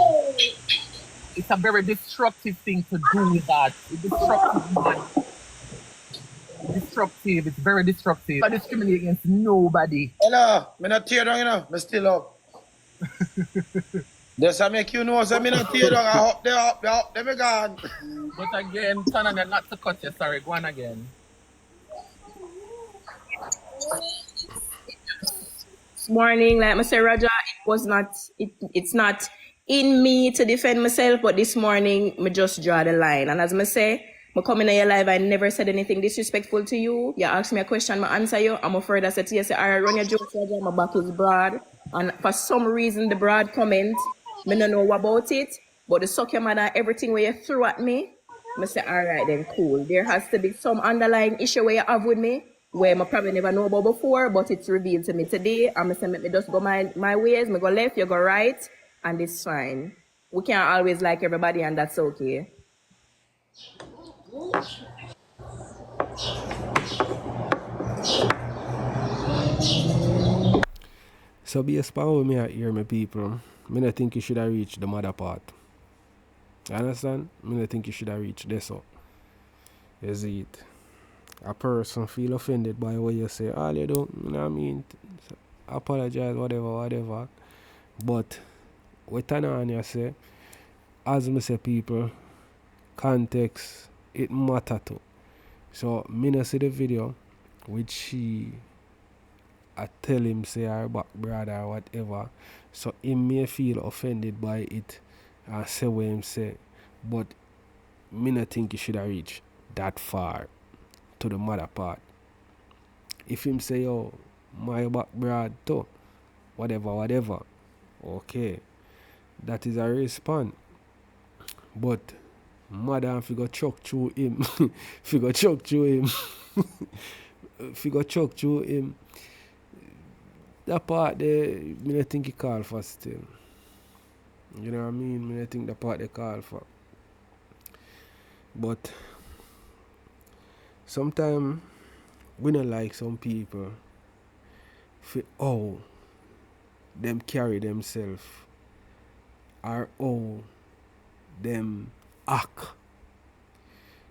It's a very destructive thing to do with that. It's destructive, man. Destructive. It's very destructive. I discriminate against nobody. Hello, me not tear down, you know. Me still up. Just I make you know, so me not tear down. I up, they me gone. But again, Tanaania, not to cut you. Sorry, go on again. This morning, like I said, Roger, it's not in me to defend myself, but this morning, me just draw the line. And as I say, I come in your live, I never said anything disrespectful to you. You ask me a question, I answer you. I'm afraid I said to you, say, all right, run your jokes, Roger, my back is broad. And for some reason, the broad comment, I don't know about it. But the suck your mother, everything where you throw at me, I say, all right then, cool. There has to be some underlying issue where you have with me, where I probably never know about before, but it's revealed to me today. I'm say, let me just go my ways, me go left, you go right, and it's fine. We can't always like everybody, and that's okay. So based on how me I hear my people, I don't think you should have reached the mother part. You understand? I don't think you should have reached this up. You see it? A person feel offended by what you say. All you do, you know what I mean? Apologize, whatever. But what Tanaania say, as me say people, context, it matter too. So me no see the video which she I tell him say her back brother or whatever. So he may feel offended by it and say what him say. But me not think he should have reached that far to the mother part. If him say, yo, my back brother too, whatever, okay. That is a response. But mother if you go chuck through him, if you go chuck through him, that part there, me not think he call for still. You know what I mean? Me not think the part they call for. But sometimes we don't like some people for how them carry themselves or how them act.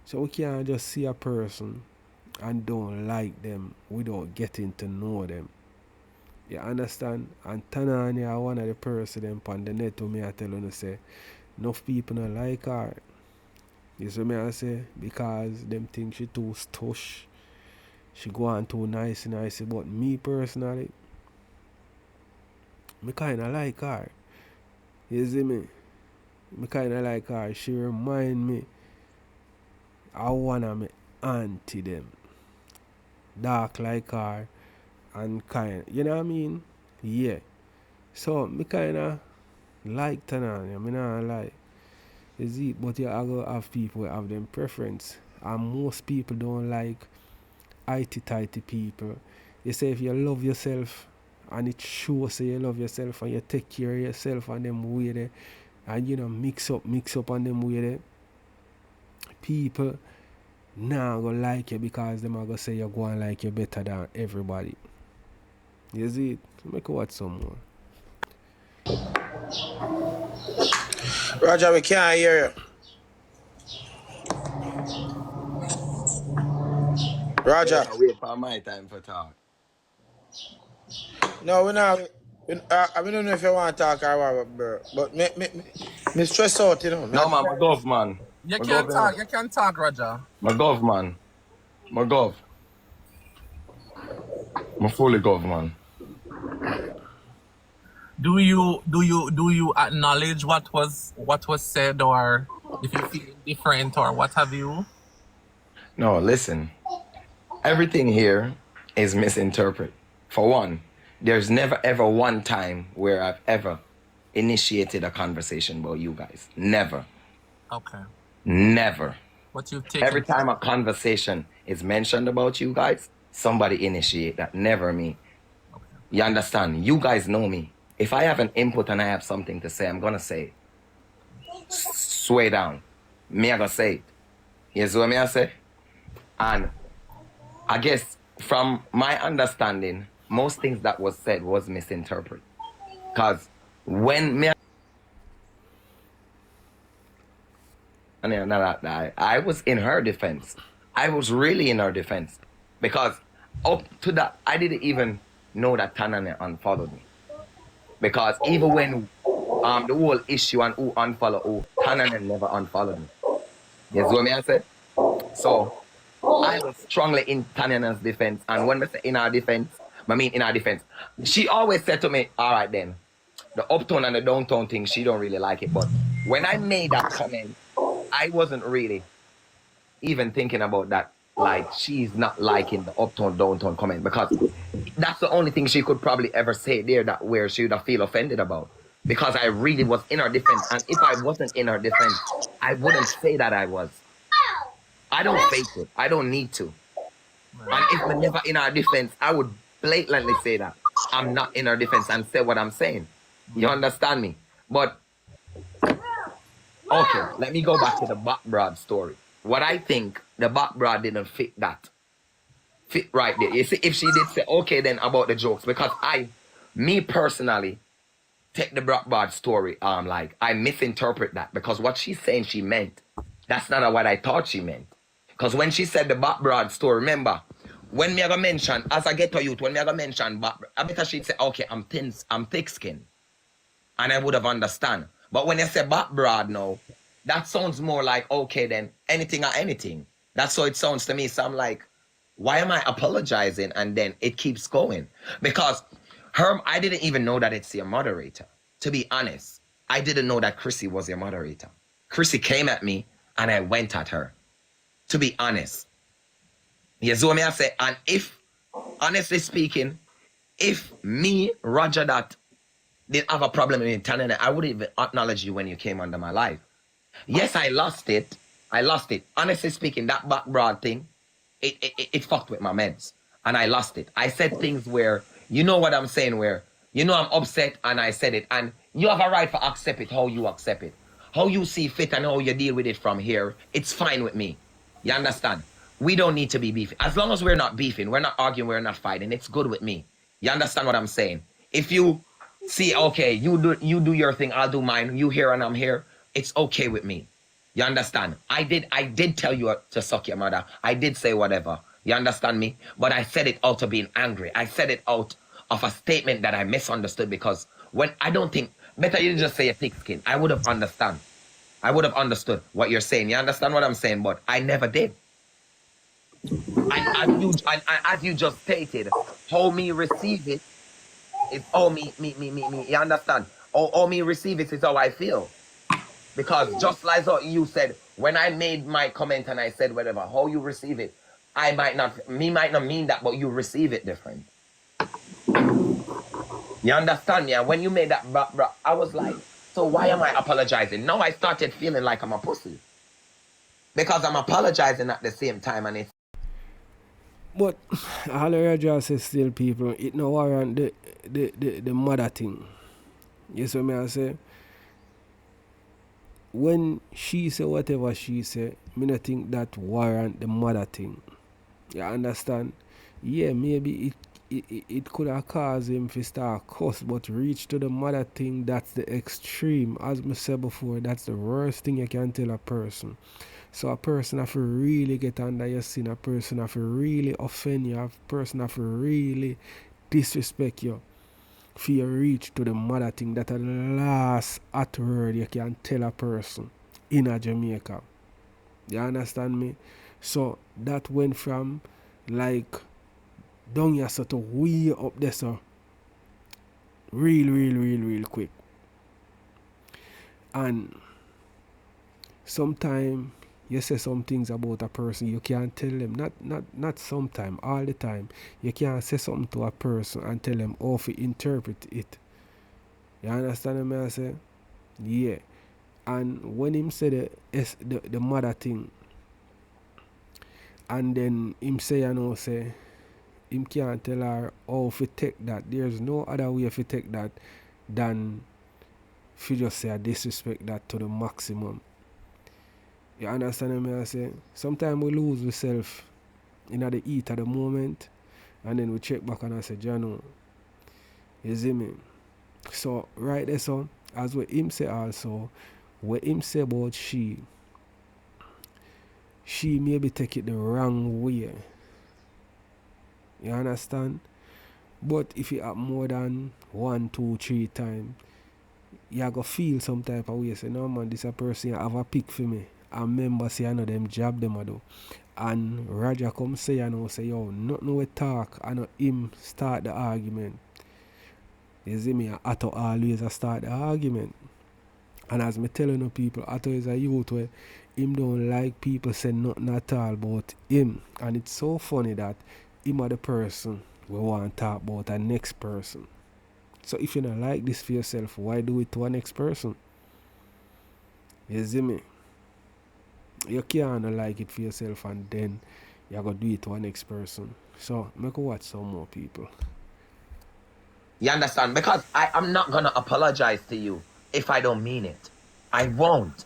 So we can't just see a person and don't like them without getting to know them. You understand? And Tanaania one of the person them on the net to me I tell you say enough people don't like her. You see me I say? Because them think she too stush. She go on too nice. But me personally, me kinda like her. You see me? Me kinda like her. She remind me of one of my auntie them. Dark like her and kind, you know what I mean? Yeah. So me kinda like Tanaania, me not like. Is it? But you go have people who have them preference. And most people don't like IT-tighty people. You say if you love yourself and it shows say you love yourself and you take care of yourself and them way there and you know mix up on them way there, people now go like you because them are gonna say you're going like you better than everybody. You see it? Make you watch some more. Roger, we can't hear you. Roger. Wait for my time for talk. No, we're not. I don't know if you want to talk or what, bro. But me stress out, you know. No, man, my gov, man. You can talk. You can talk, Roger. My gov, man. My gov. My fully gov, man. Do you acknowledge what was said, or if you feel different or what have you? No, listen. Everything here is misinterpreted. For one, there's never ever one time where I've ever initiated a conversation about you guys. Never. Okay. Never. What you've taken. Every time a conversation is mentioned about you guys, somebody initiate that. Never me. Okay. You understand? You guys know me. If I have an input and I have something to say, I'm gonna say it. Sway down. Me, I gonna say it. You see what me I say? And I guess from my understanding, most things that was said was misinterpreted. Because when me I was in her defense. I was really in her defense. Because up to that, I didn't even know that Tanaania unfollowed me. Because even when the whole issue and who unfollow who, Tanaania never unfollowed me. You see what me I said? So I was strongly in Tanaania's defense. And when I say in our defense, I mean in our defense, she always said to me, all right then, the uptown and the downtown thing, she don't really like it. But when I made that comment, I wasn't really even thinking about that. Like, she's not liking the uptown, downtown comment, because that's the only thing she could probably ever say there that where she would have feel offended about. because I really was in her defense. And if I wasn't in her defense, I wouldn't say that I was. I don't fake it. I don't need to. And if I'm never in her defense, I would blatantly say that I'm not in her defense and say what I'm saying. You understand me? But, okay, let me go back to the Bout Broad story. What I think, the Bout Broad didn't fit right there. You see, if she did say, okay, then about the jokes, because me personally, take the Bout Broad story, like, I misinterpret that, because what she's saying she meant, that's not what I thought she meant. Because when she said the Bout Broad story, remember, when me gonna mention, as I get to youth, when me gonna mention Bout, I bet she'd say, okay, I'm thick-skinned. And I would have understand. But when you say Bout Broad now, that sounds more like, okay, then anything or anything. That's how it sounds to me. So I'm like, why am I apologizing? And then it keeps going. Because I didn't even know that it's your moderator. To be honest, I didn't know that Chrissy was your moderator. Chrissy came at me and I went at her. To be honest. You see what I say? And if, honestly speaking, if me, Roger, that didn't have a problem in Tanaania, I wouldn't even acknowledge you when you came under my life. Yes, I lost it. Honestly speaking, that Bout Broad thing, it fucked with my meds. And I lost it. I said things where, you know what I'm saying, where, you know I'm upset and I said it. And you have a right to accept it how you accept it. How you see fit and how you deal with it from here, it's fine with me. You understand? We don't need to be beefing. As long as we're not beefing, we're not arguing, we're not fighting, it's good with me. You understand what I'm saying? If you see, okay, you do your thing, I'll do mine, you here and I'm here, it's okay with me. You understand? I did tell you to suck your mother. I did say whatever. You understand me? But I said it out of being angry. I said it out of a statement that I misunderstood, because when I don't think, better you just say a thick skin. I would have understood. I would have understood what you're saying. You understand what I'm saying? But I never did. And as you just stated, how me receive it is how me. You understand? How me receive it is how I feel. Because just like what you said, when I made my comment and I said whatever, how you receive it, might not mean that, but you receive it different. You understand me? And when you made that, I was like, so why am I apologizing? Now I started feeling like I'm a pussy. Because I'm apologizing at the same time, and it's... But all I just say still, people, it no warrant the mother thing. You see what I say? When she say whatever she say, me not think that warrant the mother thing. You understand? Yeah, maybe it could have caused him to start cuss, but reach to the mother thing, that's the extreme. As I said before, that's the worst thing you can tell a person. So a person have to really get under your skin, a person have to really offend you, a person have to really disrespect you for you reach to the mother thing. That's the last hot word you can tell a person in a Jamaica. You understand me? So that went from like down here so to way up there, so real quick. And sometimes you say some things about a person, you can't tell them, not sometime, all the time. You can't say something to a person and tell them how to interpret it. You understand what I say? Yeah. And when him say the mother thing, and then him say, you know, say, him can't tell her how to take that. There's no other way to take that than if you just say I disrespect that to the maximum. You understand what I say? Sometimes we lose ourselves in the heat at the moment, and then we check back and I say, Jano, you see me? So right there, so as what him say also, what him say about she maybe take it the wrong way. You understand? But if it happen more than 1, 2, 3 times, you go feel some type of way. Say, no man, this a person have a pick for me. And members say, I know them job them a do. And Roger come say, you know, say, yo, nothing we talk, I know him start the argument. You see me, Atto always start the argument. And as me telling you people, Atto is a youth where him don't like people say nothing at all about him. And it's so funny that him are the person we want to talk about the next person. So if you don't like this for yourself, why do it to a next person? You see me? You can't like it for yourself and then you're going to do it to a next person. So make a watch some more people. You understand? Because I'm not going to apologize to you if I don't mean it. I won't.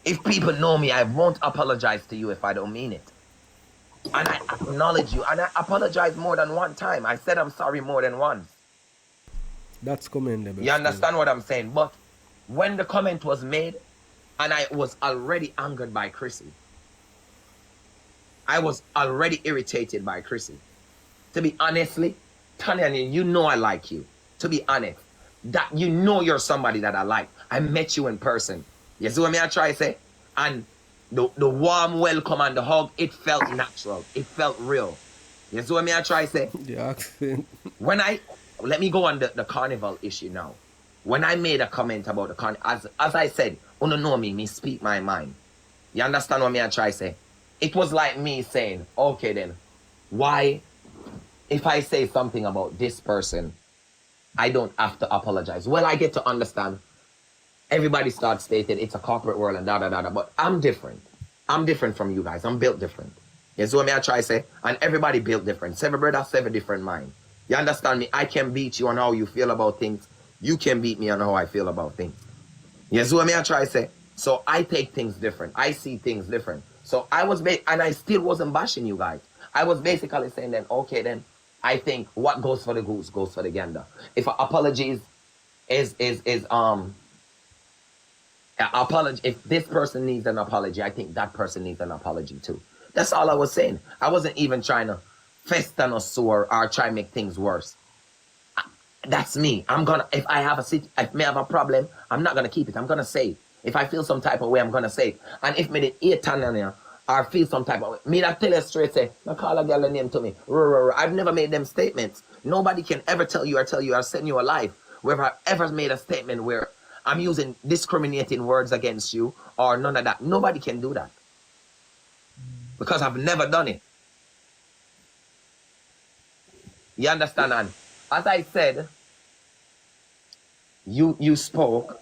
If people know me, I won't apologize to you if I don't mean it. And I acknowledge you. And I apologize more than one time. I said I'm sorry more than once. That's commendable. You understand what I'm saying? But when the comment was made, and I was already angered by Chrissy. I was already irritated by Chrissy. To be honestly, Tanaania, you know I like you. To be honest, that you know you're somebody that I like. I met you in person. You see what I try to say? And the warm welcome and the hug, it felt natural. It felt real. You see what I try to say? The accent. When let me go on the carnival issue now. When I made a comment about the carnival, as I said, you don't know me speak my mind. You understand what I try to say? It was like me saying, okay then, why, if I say something about this person, I don't have to apologize. Well, I get to understand. Everybody starts stating it's a corporate world and da-da-da-da, but I'm different. I'm different from you guys. I'm built different. You see what I try to say? And everybody built different. 7 brothers, 7 different minds. You understand me? I can beat you on how you feel about things. You can beat me on how I feel about things. You see what I try to say? So I take things different. I see things different. So I was, and I still wasn't bashing you guys. I was basically saying then, okay then, I think what goes for the goose goes for the gander. If apologies apology, if this person needs an apology, I think that person needs an apology too. That's all I was saying. I wasn't even trying to fester no sore or try to make things worse. That's me. I'm gonna, if I may have a problem, I'm not gonna keep it. I'm gonna say it. If I feel some type of way, I'm gonna say it. And if me did eat Tanaania or feel some type of way, me that tell you straight, say, I call a girl a name to me. I've never made them statements. Nobody can ever tell you or send you a life where I've ever made a statement where I'm using discriminating words against you or none of that. Nobody can do that. Because I've never done it. You understand? And as I said, you spoke,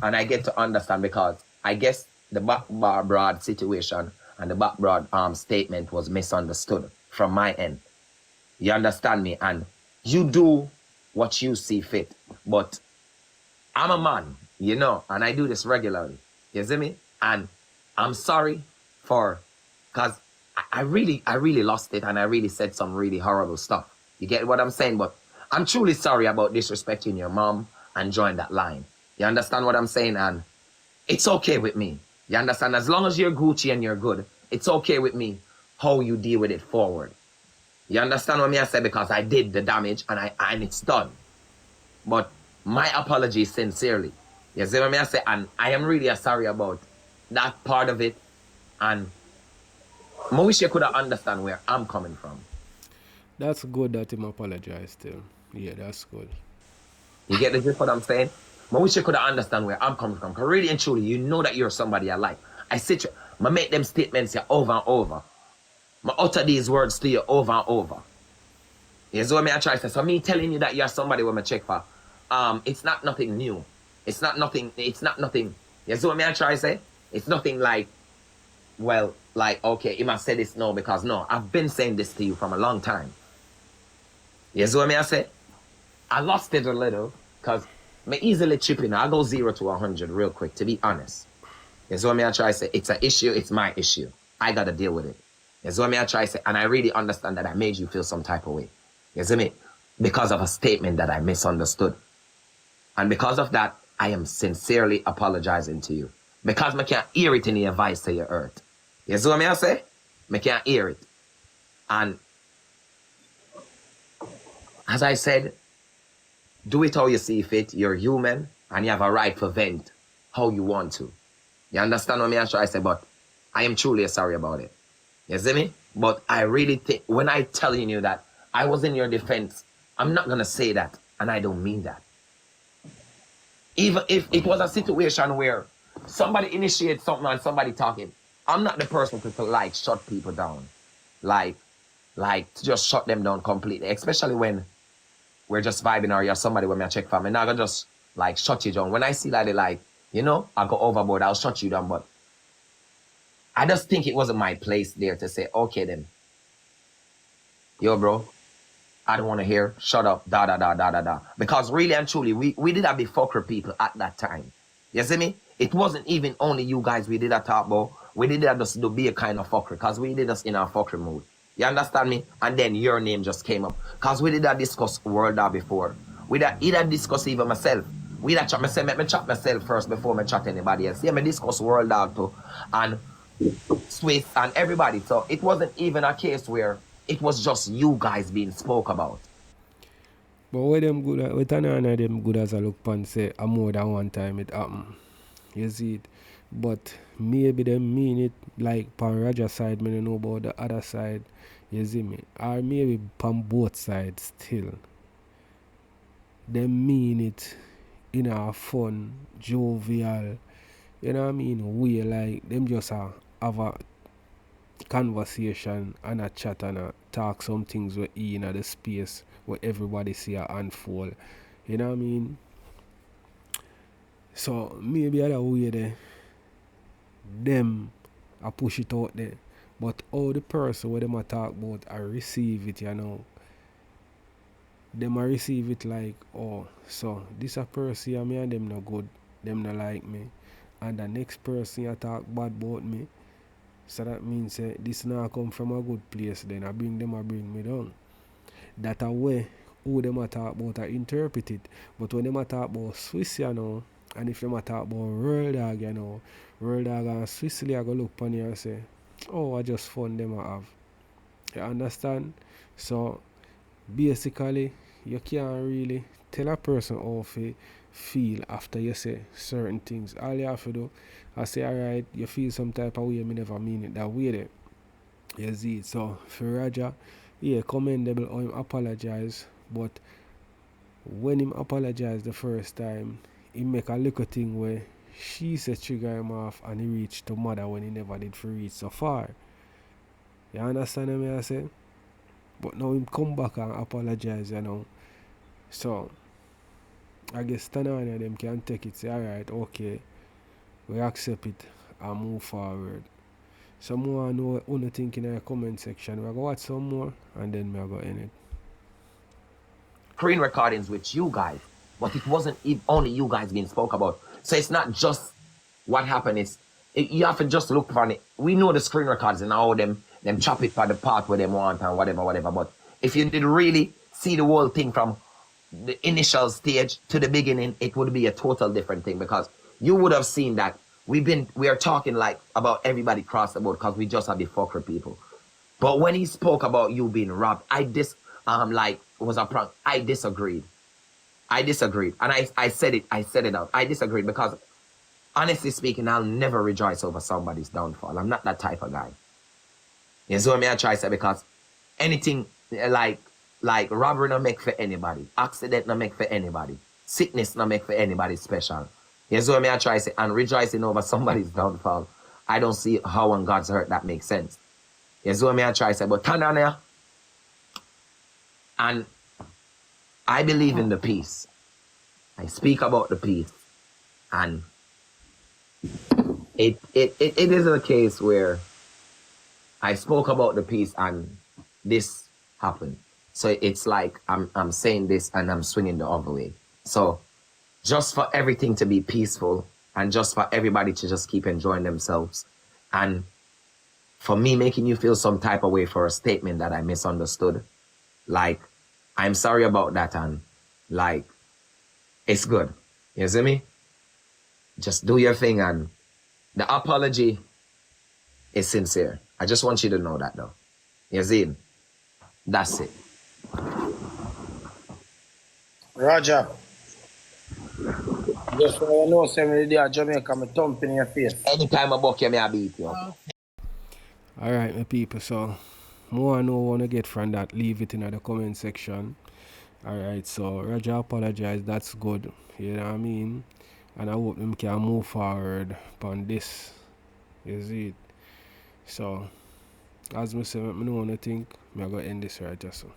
and I get to understand because I guess the back broad situation and the back broad statement was misunderstood from my end. You understand me? And you do what you see fit. But I'm a man, you know, and I do this regularly. You see me? And I'm sorry because I really lost it and I really said some really horrible stuff. You get what I'm saying? But I'm truly sorry about disrespecting your mom and drawing that line. You understand what I'm saying? And it's okay with me. You understand? As long as you're Gucci and you're good, it's okay with me how you deal with it forward. You understand what I say? Because I did the damage and it's done. But my apology sincerely. You see what I say? And I am really sorry about that part of it. And I wish you could understand where I'm coming from. That's good that him apologize still. Yeah, that's good. You get the gist what I'm saying? I wish you could understand where I'm coming from. Because really and truly, you know that you're somebody I like. I make them statements here over and over. I utter these words to you over and over. You see what I try to say? So me telling you that you're somebody when I check for, it's not nothing new. It's not nothing. You see what I try to say? It's nothing like, well, like, okay, he must say this now because no, I've been saying this to you from a long time. You see what I say? I lost it a little because I easily chip in. I go 0 to 100 real quick, to be honest. You see what I try to say? It's an issue. It's my issue. I got to deal with it. You see what I try to say? And I really understand that I made you feel some type of way. You see me? Because of a statement that I misunderstood. And because of that, I am sincerely apologizing to you. Because I can't hear it in your voice to your earth. You see what I say? I can't hear it. And as I said, do it how you see fit. You're human and you have a right to vent how you want to. You understand what I try to say? But I am truly sorry about it. You see me? But I really think, when I telling you that I was in your defense, I'm not going to say that. And I don't mean that. Even if it was a situation where somebody initiates something and somebody talking, I'm not the person to like shut people down. Like to just shut them down completely. Especially when we're just vibing or you're somebody when I check for me. Now I gonna just like shut you down. When I see that they like, you know, I go overboard, I'll shut you down. But I just think it wasn't my place there to say, okay then. Yo, bro, I don't want to hear, shut up, da da da da da da. Because really and truly, we did have be fucker people at that time. You see me? It wasn't even only you guys we did that talk about. We did that just to be a kind of fucker, because we did us in our fucker mood. You understand me? And then your name just came up. Because we did that discuss World War before. We did discuss even myself. We that chat myself, me chat myself first before me chat anybody else. Yeah, me discuss World War too. And Swiss and everybody. So it wasn't even a case where it was just you guys being spoke about. But where them good at, with Tanaania them good as I look pan say a more than one time it happen. You see it. But maybe them mean it like pan Raja side, me don't know about the other side. You see me? Or maybe pan both sides still. Them mean it in a fun, jovial, you know what I mean, way, like them just have a conversation and a chat and a talk some things where in the space where everybody see a unfold. You know what I mean? So maybe other way there, them I push it out there. But all the person where them a talk about I receive it, you know. Them a receive it like, oh, so this a person and me and them no good, them no like me. And the next person you talk bad about me. So that means this now come from a good place, then I bring me down. That a way who them a talk about I interpret it. But when them a talk about Swiss, you know, and if them a talk about World Dog, you know, World Dog and Swissly I go look upon you and say, oh, I just fun them I have. You understand? So basically you can't really tell a person how to feel after you say certain things. All you have to do, I say, alright, you feel some type of way, me never mean it that way there. You see it. So for Raja, yeah, commendable how him apologize, but when him apologize the first time, he make a little thing where she said trigger him off and he reached to Mada when he never did for reach so far. You understand what I say? But now him come back and apologize, you know. So I guess Tanaania them can take it, say alright, okay, we accept it and move forward. So more know what you think in the comment section. We're gonna watch some more and then we're gonna end it. Screen recordings with you guys, but it wasn't only you guys being spoke about. So it's not just what happened, you have to just look for it. We know the screen records and how them chop it for the part where they want and whatever. But if you did really see the whole thing from the initial stage to the beginning, it would be a total different thing, because you would have seen that we are talking like about everybody across the board because we just have the fucker people. But when he spoke about you being robbed, was a prank, I disagreed. And I said it out. I disagreed because honestly speaking, I'll never rejoice over somebody's downfall. I'm not that type of guy. You see what I try to say? Because anything like robbery not make for anybody, accident not make for anybody, sickness not make for anybody special. You see what I try to say? And rejoicing over somebody's downfall, I don't see how on God's hurt that makes sense. You see what I try to say? But Tanaania, and I believe in the peace. I speak about the peace. And it is a case where I spoke about the peace and this happened. So it's like I'm saying this and I'm swinging the other way. So just for everything to be peaceful and just for everybody to just keep enjoying themselves, and for me making you feel some type of way for a statement that I misunderstood, like, I'm sorry about that, and like, it's good. You see me? Just do your thing, and the apology is sincere. I just want you to know that, though. You see? That's it. Roger. Just so you know, say me there Jamaica, me thump in your face. Anytime I buck you, me I beat you. Alright, my people, so more I know want to get from that, leave it in the comment section. Alright, so Roger apologize, that's good. You know what I mean? And I hope them can move forward upon this. You see it? So, as I say, I don't want to think, I'm going to end this right just so.